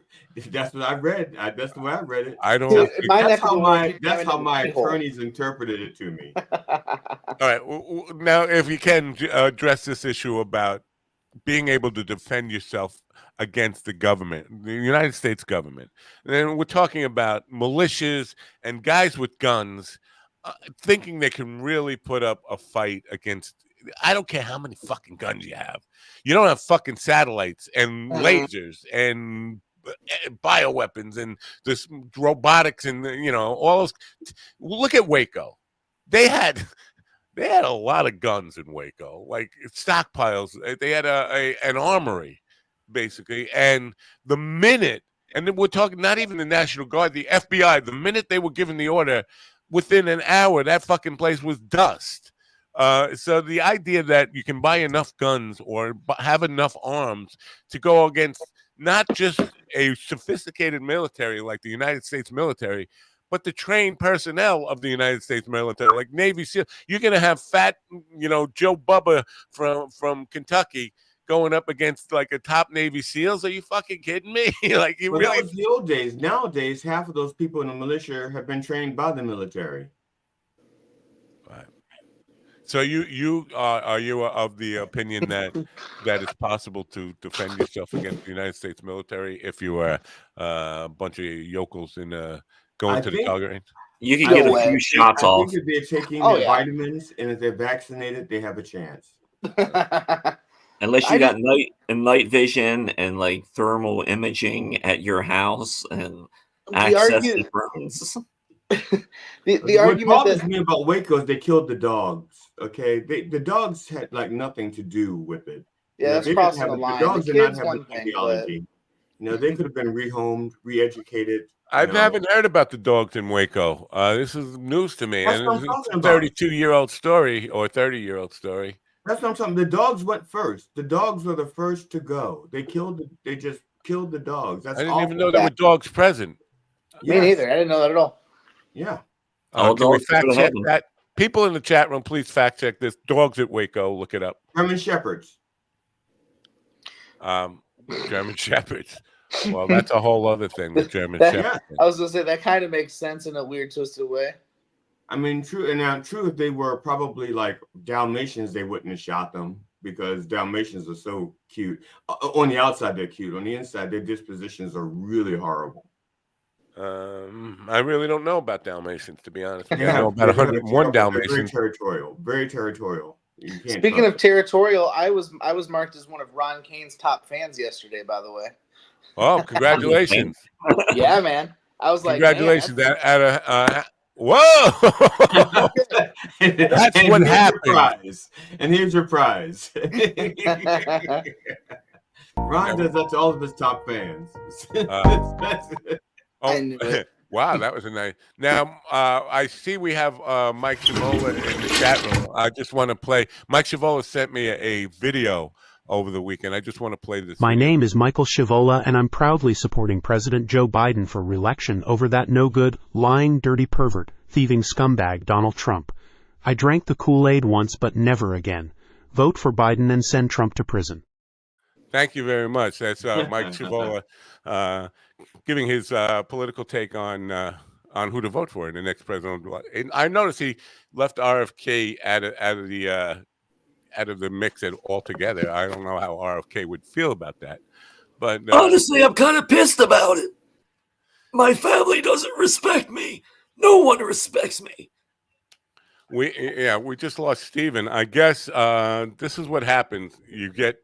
read. That's the way I read it. I don't. That's how my attorneys interpreted it to me. All right. Now, if you can address this issue about being able to defend yourself against the government, the United States government. And we're talking about militias and guys with guns thinking they can really put up a fight against. I don't care how many fucking guns you have. You don't have fucking satellites and lasers and bioweapons and this robotics and all those. Look at Waco. They had a lot of guns in Waco, like stockpiles. They had an armory, basically. And the minute, and then we're talking not even the National Guard, the FBI, the minute they were given the order, within an hour, that fucking place was dust. So the idea that you can buy enough guns or have enough arms to go against not just a sophisticated military like the United States military, but the trained personnel of the United States military, like Navy SEAL. You're going to have fat, Joe Bubba from Kentucky going up against like a top Navy SEALs. Are you fucking kidding me? That was the old days. Nowadays, half of those people in the militia have been trained by the military. Right. So you are you of the opinion that it's possible to defend yourself against the United States military if you are a bunch of yokels in going to the Calgary range? You can get a few shots off. I think if they're taking their vitamins and if they're vaccinated, they have a chance. Unless you got night vision and like thermal imaging at your house and access to drones. the argument bothers me about Waco is they killed the dogs. Okay, the dogs had like nothing to do with it. Yeah, that's crossing the line. The dogs the did not kids have one the thing, ideology. They could have been rehomed, re-educated. I haven't heard about the dogs in Waco. This is news to me. That's And what I'm it's talking a about. 32-year-old story or 30-year-old story. That's what I'm talking. The dogs went first. The dogs were the first to go. They just killed the dogs. That's I didn't even know there were dogs present. Me neither. I didn't know that at all. Yeah. Can we fact check that? People in the chat room, please fact check this. Dogs at Waco. Look it up. German Shepherds. German Shepherds. Well, that's a whole other thing. The German Shepherd. I was gonna say that kind of makes sense in a weird, twisted way. I mean, true. If they were probably like Dalmatians, they wouldn't have shot them because Dalmatians are so cute. On the outside, they're cute. On the inside, their dispositions are really horrible. I really don't know about Dalmatians, to be honest. I know about 101 Dalmatians. Very territorial. Very territorial. You can't Speaking trust of territorial, I was marked as one of Ron Kane's top fans yesterday. By the way. Oh, congratulations! Yeah, man. I was Congratulations! like, man, Whoa! That's what happened. And here's your prize. Ron does that to all of his top fans. Wow, that was a nice. Now, I see we have Mike Shavola in the chat room. I just want to play. Mike Shavola sent me a video over the weekend. I just want to play this. My name is Michael Shavola, and I'm proudly supporting President Joe Biden for re-election over that no-good, lying, dirty pervert, thieving scumbag Donald Trump. I drank the Kool-Aid once, but never again. Vote for Biden and send Trump to prison. Thank you very much. That's Mike Shavola giving his political take on who to vote for in the next presidential. And I noticed he left RFK out of the mix altogether. I don't know how RFK would feel about that, but honestly, I'm kind of pissed about it. My family doesn't respect me. No one respects me. We just lost Steven. I guess this is what happens. You get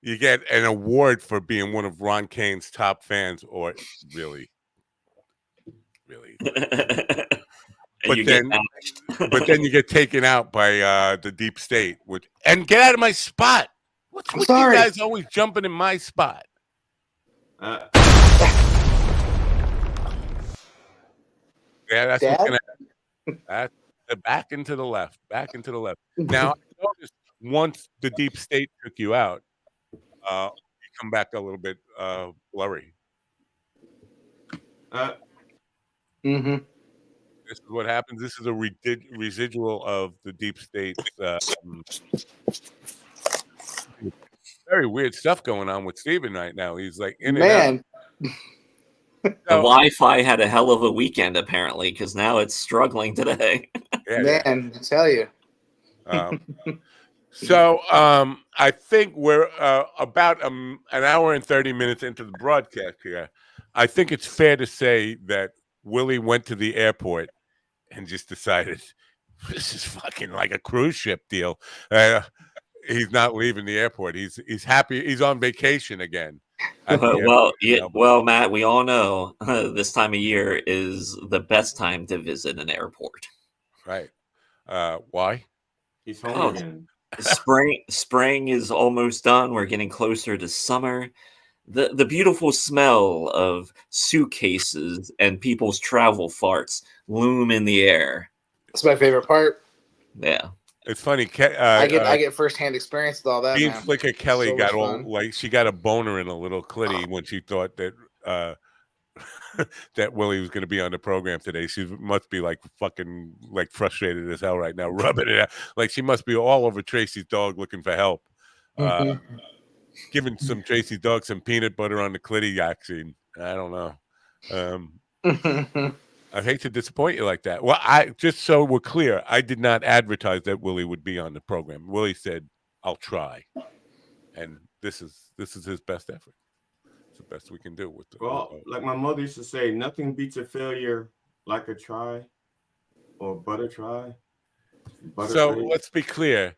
you get an award for being one of Ron Kane's top fans, or really. But then you get taken out by the deep state. And get out of my spot. What's with you guys always jumping in my spot? Yeah, that's what's gonna happen. Back into the left. Back into the left. Now, I noticed once the deep state took you out, you come back a little bit blurry. Mm-hmm. This is what happens. This is a residual of the deep state's very weird stuff going on with Steven right now. He's like in and out. The Wi-Fi had a hell of a weekend apparently, because now it's struggling today. Man, I tell you. So I think we're about an hour and 30 minutes into the broadcast here. I think it's fair to say that Willie went to the airport and just decided this is fucking like a cruise ship deal. He's not leaving the airport. He's happy. He's on vacation again. Well, Matt, we all know this time of year is the best time to visit an airport. Right. Why? He's home again. Spring is almost done. We're getting closer to summer. The beautiful smell of suitcases and people's travel farts loom in the air. That's my favorite part. Yeah. It's funny. I get firsthand experience with all that. Bean Flicker Kelly got all like she got a boner in a little clitty when she thought that that Willie was going to be on the program today. She must be like fucking like frustrated as hell right now, rubbing it out. Like she must be all over Tracy's dog looking for help. Giving Tracy's dog some peanut butter on the clitty vaccine. I don't know. I hate to disappoint you like that. Well, just so we're clear, I did not advertise that Willie would be on the program. Willie said, "I'll try," and this is his best effort. It's the best we can do with the. Like my mother used to say, nothing beats a failure like a try, or but a try. Let's be clear.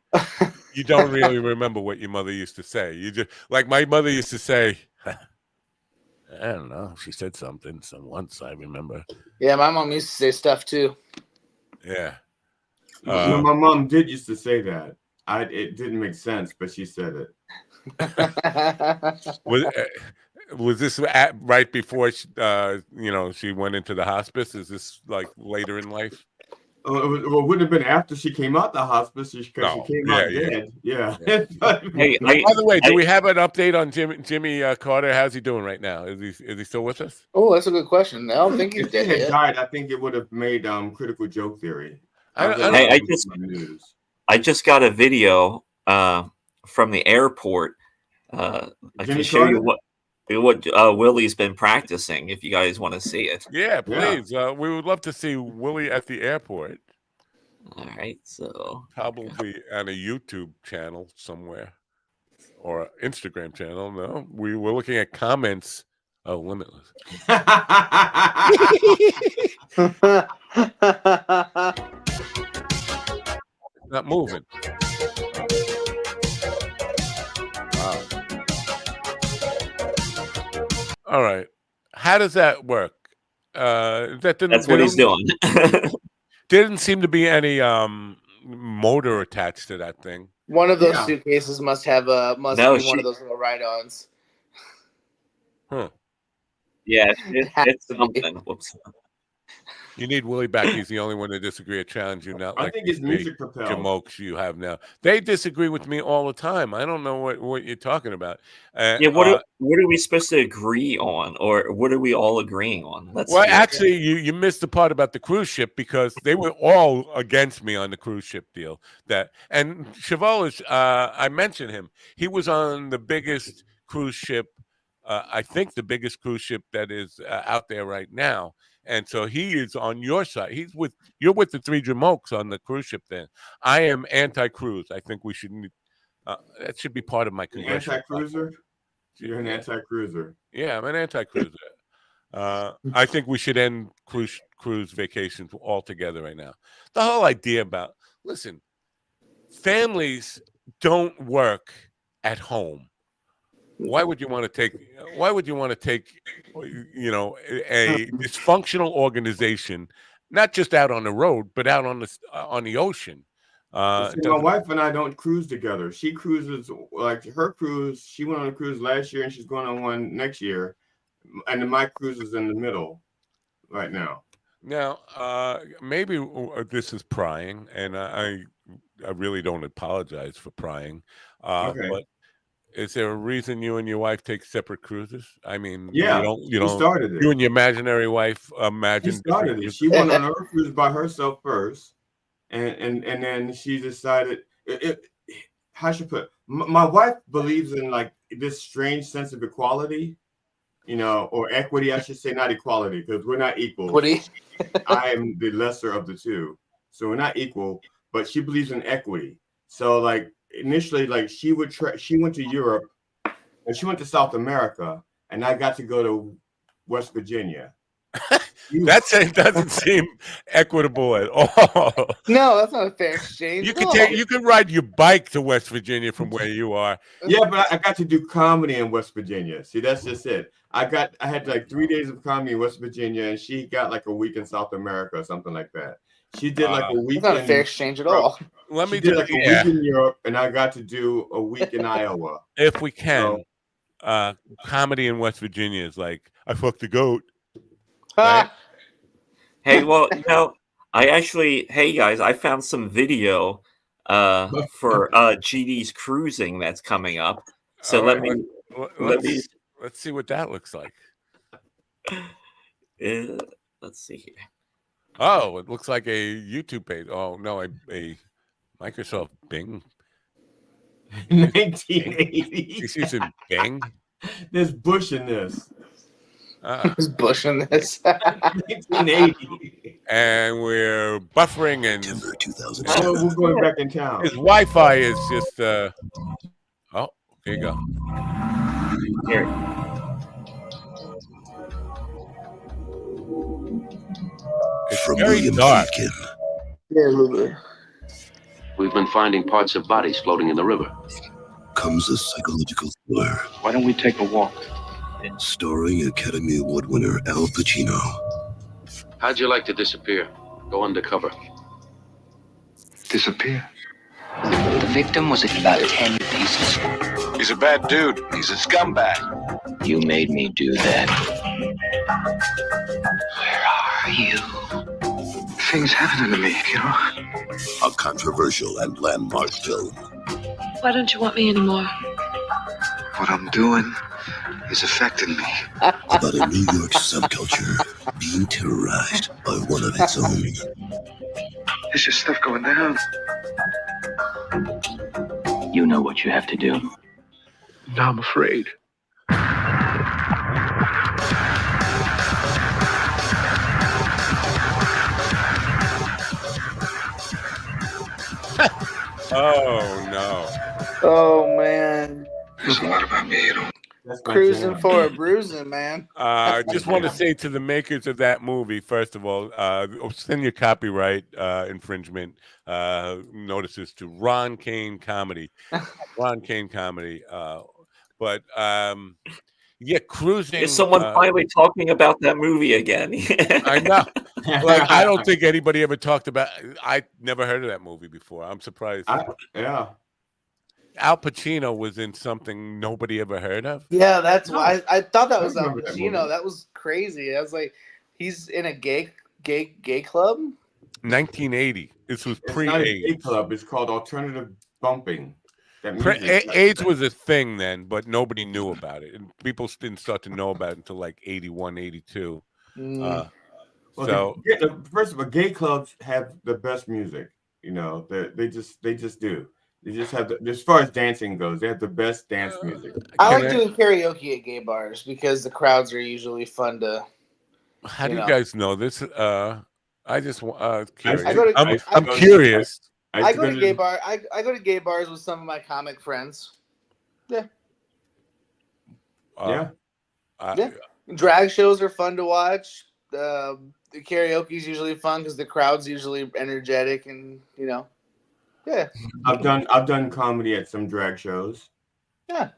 You don't really remember what your mother used to say. You just like my mother used to say. I don't know. She said something once. I remember. Yeah, my mom used to say stuff too. Yeah. My mom did used to say that. It didn't make sense, but she said it. Was this right before she went into the hospice? Is this like later in life? It wouldn't have been after she came out the hospice because she came out dead. Yeah. Hey, by the way, do we have an update on Jimmy Carter? How's he doing right now? Is he still with us? Oh, that's a good question. I don't think he's dead yet. Died. I think it would have made critical joke theory. I just got a video from the airport. I can show you what Willie's been practicing if you guys want to see it. Yeah, please. Yeah. We would love to see Willie at the airport. All right, so probably on a YouTube channel somewhere or Instagram channel. No, we were looking at comments. Oh, Limitless. Not moving. Wow. All right. How does that work? That didn't. That's what he's doing. Didn't seem to be any motor attached to that thing. One of those suitcases must be one of those little ride-ons. Huh. Yeah, it's something. Whoops. You need Willie back. He's the only one to disagree or challenge you, not I like think it's music propelled. jamokes you have now. They disagree with me all the time. I don't know what you're talking about. Yeah, what are we supposed to agree on, or what are we all agreeing on? Actually, you missed the part about the cruise ship because they were all against me on the cruise ship deal. And Chevalier, I mentioned him. He was on the biggest cruise ship. I think the biggest cruise ship that is out there right now. And so he is on your side. You're with the three jamokes on the cruise ship. Then I am anti-cruise. I think we should. That should be part of my congressional. Anti-cruiser. You're an anti-cruiser. Yeah, I'm an anti-cruiser. I think we should end cruise vacations altogether right now. The whole idea about families don't work at home. Why would you want to take a dysfunctional organization, not just out on the road, but out on the ocean? My wife and I don't cruise together. She cruises her cruise. She went on a cruise last year, and she's going on one next year. And my cruise is in the middle right now. Now, maybe this is prying, and I really don't apologize for prying. Okay. But is there a reason you and your wife take separate cruises? I mean, yeah, you don't started it. You and your imaginary wife imagine. She started it. She went on her cruise by herself first, and then she decided. How should I put it? My wife believes in like this strange sense of equality, or equity. I should say, not equality, because we're not equal. Equity. I am the lesser of the two, so we're not equal. But she believes in equity. So like. Initially, like she went to Europe and she went to South America, and I got to go to West Virginia. That doesn't seem equitable at all. No, that's not a fair exchange. You can ride your bike to West Virginia from where you are. Yeah, but I got to do comedy in West Virginia. See, that's just it. I had like 3 days of comedy in West Virginia, and she got like a week in South America or something like that. She did like a week. That's not a fair exchange at all. She did like a week in Europe, and I got to do a week in Iowa. If we can, comedy in West Virginia is like I fucked the goat. Right? Hey, well, hey guys, I found some video for GD's cruising that's coming up. So let's see what that looks like. Let's see here. Oh, it looks like a YouTube page. Oh no, a Microsoft Bing. 1980. He's using Bing. There's Bush in this. There's Bush in this. 1980. And we're buffering and we're going back in town. His Wi-Fi is just here you go. Here. It's From very William dark. Friedkin. We've been finding parts of bodies floating in the river. Comes a psychological thriller. Why don't we take a walk? Starring Academy Award winner Al Pacino. How'd you like to disappear? Go undercover. Disappear? The victim was in about 10 pieces. He's a bad dude. He's a scumbag. You made me do that. Where are you? Things happening to me, A controversial and landmark film. Why don't you want me anymore? What I'm doing is affecting me. About a New York subculture being terrorized by one of its own. There's just stuff going down. You know what you have to do. Now I'm afraid. Oh no. Oh man. There's a lot about me you don't That's my Cruising jam. for a bruising, man. I just want to say to the makers of that movie, first of all, send your copyright infringement notices to Ron Kane Comedy. Ron Kane Comedy. But yeah, cruising. Is someone finally talking about that movie again? I know. Like, I don't think anybody ever talked about. I never heard of that movie before. I'm surprised. Yeah. Al Pacino was in something nobody ever heard of. Yeah, that's why I thought that was Al remember that movie. Pacino. That was crazy. I was like, he's in a gay club. 1980. This was It's not a gay pre-AIDS. club. It's called alternative bumping. That music. AIDS was a thing then, but nobody knew about it, and people didn't start to know about it until like 81, 82. Well, So first of all, gay clubs have the best music. You know, they just do. They just have as far as dancing goes, they have the best dance music. I like doing karaoke at gay bars because the crowds are usually fun to. how do you guys know this? I just curious. I'm curious. I go to gay bar. I go to gay bars with some of my comic friends. Yeah. Yeah. Yeah. Drag shows are fun to watch. The karaoke is usually fun because the crowd's usually energetic and yeah. I've done comedy at some drag shows. Yeah.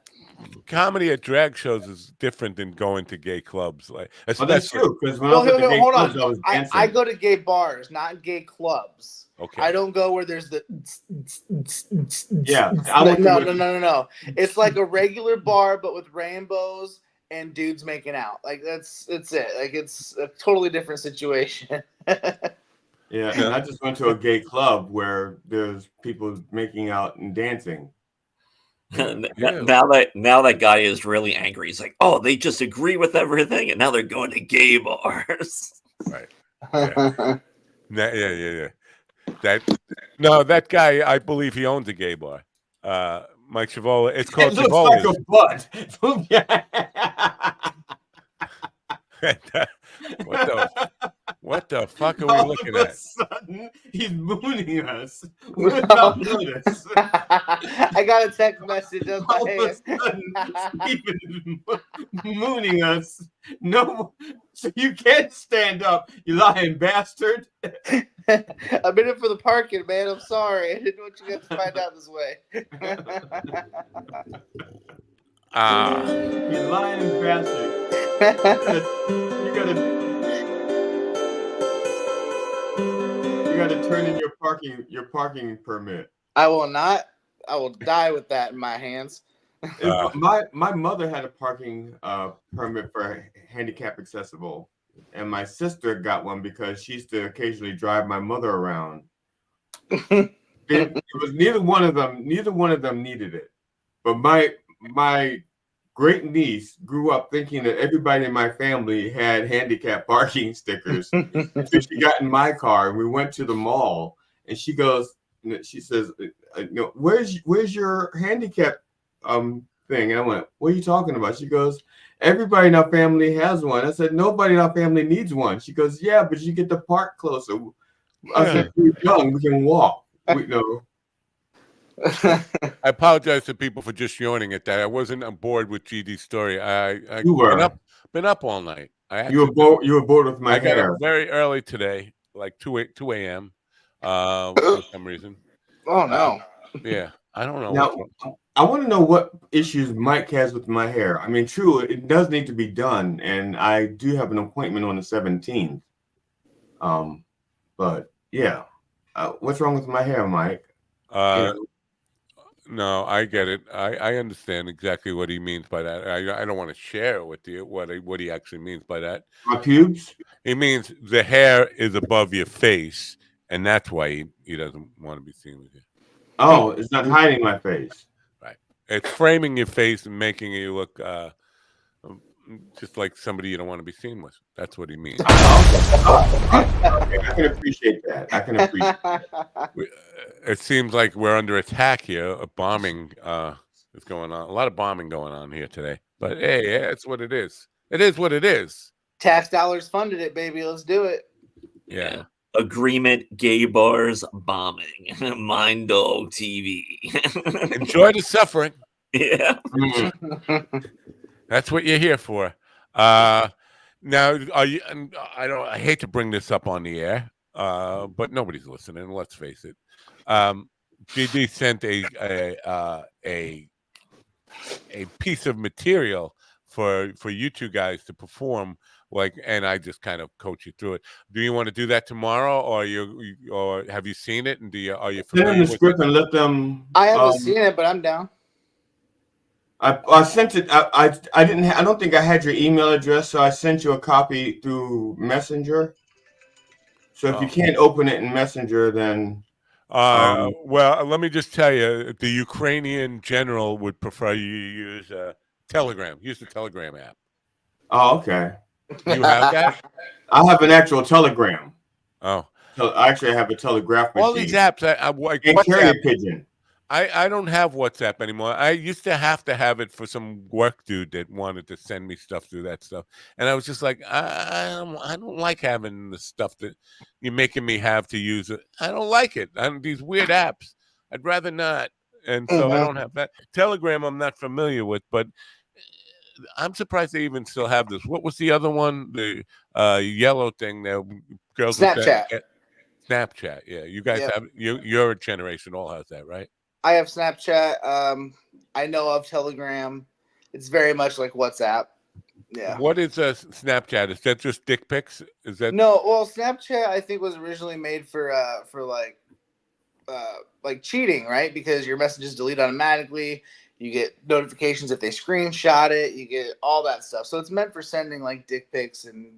Comedy at drag shows is different than going to gay clubs. Like, especially, that's true. Because when I was at the gay clubs, I was dancing. I go to gay bars, not gay clubs. Okay. I don't go where there's the. Yeah. No. It's like a regular bar, but with rainbows and dudes making out. Like it's it. Like it's a totally different situation. Yeah, and I just went to a gay club where there's people making out and dancing. Now that guy is really angry. He's like, "Oh, they just agree with everything, and now they're going to gay bars." Right. Yeah. That guy, I believe he owns a gay bar. Mike Chavola. It's called Chavola's. What the fuck are we looking at? Sudden, he's mooning us without notice. I got a text message. All of a sudden, Stephen is mooning us. No, so you can't stand up, you lying bastard. I've been in for the parking, man. I'm sorry. I didn't want you guys to find out this way. You lying bastard. You gotta turn in your parking permit. I will not. I will die with that in my hands. My mother had a parking permit for handicap accessible, and my sister got one because she used to occasionally drive my mother around. It was neither one of them needed it, but my great niece grew up thinking that everybody in my family had handicap parking stickers. So she got in my car and we went to the mall, and she says, where's your handicap thing? And I went, what are you talking about? She goes, everybody in our family has one. I said, nobody in our family needs one. She goes, yeah, but you get to park closer. I said, we're young, we can walk. We know. I apologize to people for just yawning at that. I wasn't on board with GD's story. You were. Been up all night. You were bored with my hair. I got up very early today, like 2 a.m. For some reason. Oh no. Yeah, I don't know. Now, I want to know what issues Mike has with my hair. I mean, true, it does need to be done, and I do have an appointment on the 17th. But yeah, what's wrong with my hair, Mike? No, I get it. I understand exactly what he means by that. I don't want to share with you what he actually means by that. My pubes? He means the hair is above your face, and that's why he doesn't want to be seen with you. Oh, it's not hiding my face. Right. It's framing your face and making you look just like somebody you don't want to be seen with. That's what he means. I can appreciate that. It seems like we're under attack here. A bombing is going on. A lot of bombing going on here today. But hey, it's what it is. It is what it is. Tax dollars funded it, baby. Let's do it. Yeah. Agreement, gay bars, bombing, Mind Dog TV. Enjoy the suffering. Yeah. That's what you're here for. Now, are you? I hate to bring this up on the air, but nobody's listening. Let's face it. GD sent a piece of material for you two guys to perform, and I just kind of coach you through it. Do you want to do that tomorrow, or have you seen it, and are you Send them familiar the with script it? and let them. I haven't seen it, but I'm down. I sent it. I didn't. I don't think I had your email address, so I sent you a copy through Messenger. So if you can't open it in Messenger, then well, let me just tell you, the Ukrainian general would prefer you use Telegram. Use the Telegram app. Oh, okay. You have that? I have an actual Telegram. Oh. Actually, I have a telegraph machine. All these apps, like and WhatsApp. carrier pigeon. I don't have WhatsApp anymore. I used to have it for some work dude that wanted to send me stuff through that stuff, and I was just like, I don't like having the stuff that you're making me have to use it. I don't like it. These weird apps. I'd rather not, and so I don't have that. Telegram, I'm not familiar with, but I'm surprised they even still have this. What was the other one? The yellow thing that girls Snapchat. Snapchat. Yeah, you guys have your generation all has that, right? I have Snapchat. I know of Telegram. It's very much like WhatsApp. Yeah. What is a Snapchat? Is that just dick pics? Is that No? Well, Snapchat I think was originally made for like cheating, right? Because your messages delete automatically. You get notifications if they screenshot it. You get all that stuff. So it's meant for sending like dick pics and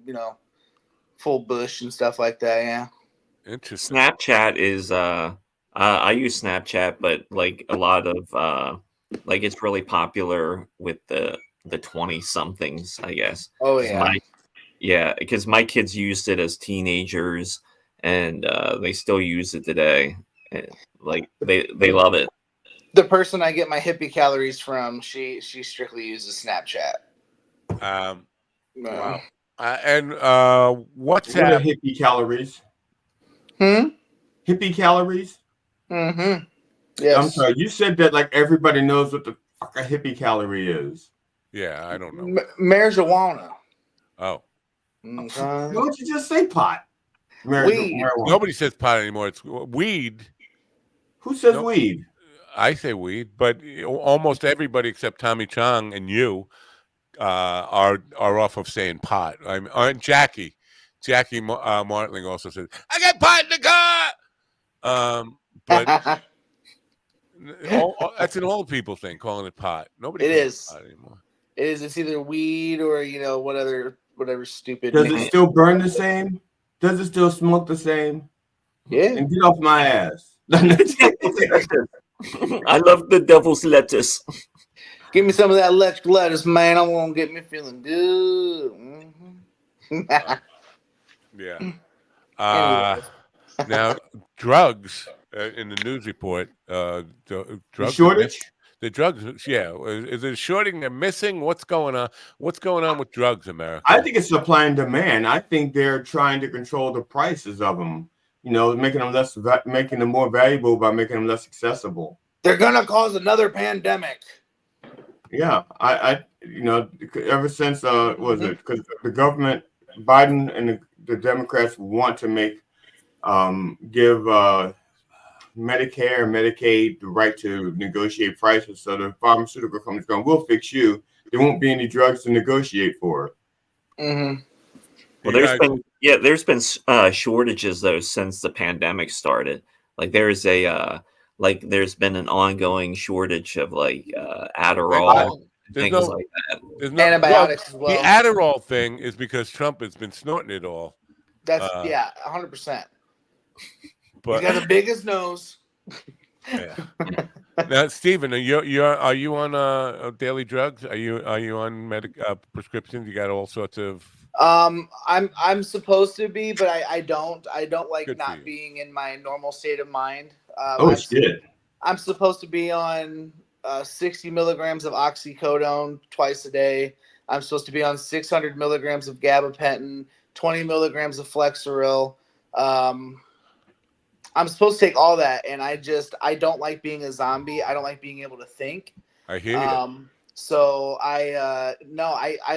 full bush and stuff like that. Yeah. Interesting. Snapchat is I use Snapchat, but like a lot of like it's really popular with the 20 somethings, I guess. Oh yeah. Because my kids used it as teenagers, and they still use it today. And, like they love it. The person I get my hippie calories from, she strictly uses Snapchat. Wow. And WhatsApp. What are hippie calories? Hippie calories? Mm-hmm. Yes. I'm sorry. You said that like everybody knows what the fuck a hippie calorie is. Yeah, I don't know. Marijuana. Oh. Why don't you just say pot? Weed. Nobody says pot anymore. It's weed. Who says weed? I say weed, but almost everybody except Tommy Chong and you are off of saying pot. Jackie Martling also says, "I got pot in the car." But that's an old people thing, calling it pot. Nobody calls it pot anymore. It is. It's either weed or whatever stupid. Does it still burn the same? Does it still smoke the same? Yeah. And get off my ass. I love the devil's lettuce. Give me some of that electric lettuce, man. I want to get me feeling good. Yeah. Now, drugs in the news report. Drugs shortage. The drugs. Yeah. Is it shorting? They're missing. What's going on? What's going on with drugs, America? I think it's supply and demand. I think they're trying to control the prices of them. Making them more valuable by making them less accessible. They're gonna cause another pandemic. Yeah, I ever since what was it? Because the government, Biden and the Democrats want to give Medicare and Medicaid the right to negotiate prices. So the pharmaceutical companies going, we'll fix you. There won't be any drugs to negotiate for. Mm-hmm. Well, there's been shortages though since the pandemic started. Like there's been an ongoing shortage of Adderall, things like that. Antibiotics as well. The Adderall thing is because Trump has been snorting it all. That's 100%. But he's got the biggest nose. Yeah. Now, Stephen, are you on daily drugs? Are you on prescriptions? You got all sorts of. I'm supposed to be, but I don't like Good not being in my normal state of mind. Shit. I'm supposed to be on 60 milligrams of oxycodone twice a day. I'm supposed to be on 600 milligrams of gabapentin, 20 milligrams of Flexeril. I'm supposed to take all that, and I don't like being a zombie. I don't like being able to think. I hear you. So I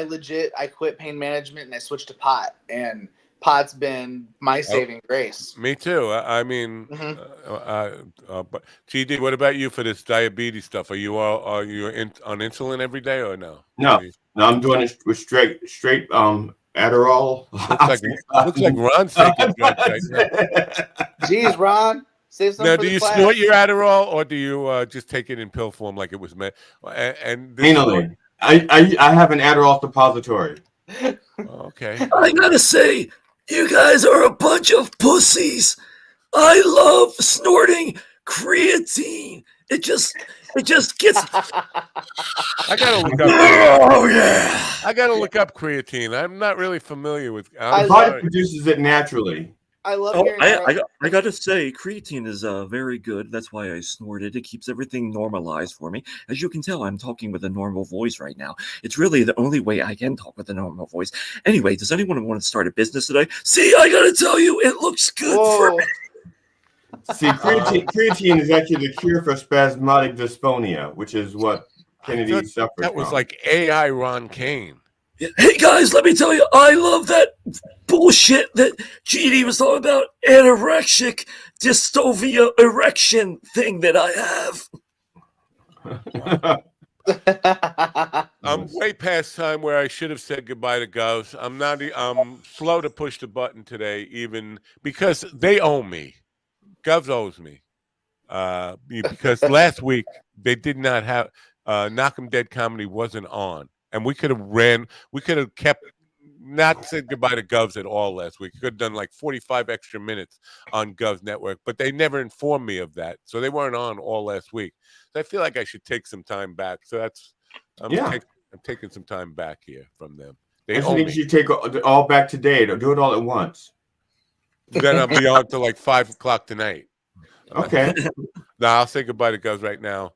legit I quit pain management and I switched to pot, and pot's been my saving grace. Me too. I mean, but GD, what about you for this diabetes stuff? Are you on insulin every day or no? No, I'm doing it with straight Adderall. Looks like Ron's taking drugs right now. Jeez, Ron, save some Now, for do the you class. snort your Adderall, or do you just take it in pill form like it was meant? And this Anally, I have an Adderall suppository. Okay. I gotta say, you guys are a bunch of pussies. I love snorting creatine. It just gets. I gotta look up. Oh yeah. I gotta look up creatine. I'm not really familiar with. The body produces it naturally. I love Oh, hearing I gotta say, creatine is very good. That's why I snort it. It keeps everything normalized for me. As you can tell, I'm talking with a normal voice right now. It's really the only way I can talk with a normal voice. Anyway, does anyone want to start a business today? See, I gotta tell you, it looks good for me. See, creatine is actually the cure for spasmodic dysphonia, which is what Kennedy suffered from. That was like AI Ron Kane. Hey guys, let me tell you, I love that bullshit that GD was talking about, anorexic dystovia erection thing that I have. I'm way past time where I should have said goodbye to Govs. I'm slow to push the button today, even because they owe me. Govs owes me. Because last week they did not have Knock 'em Dead Comedy wasn't on. And we could have kept, not said goodbye to Govs at all last week. Could have done like 45 extra minutes on Govs Network, but they never informed me of that. So they weren't on all last week. So I feel like I should take some time back. So I'm taking some time back here from them. I think you should take it all back today. Do it all at once. Then I'll be on till like 5 o'clock tonight. Okay. Now I'll say goodbye to Govs right now.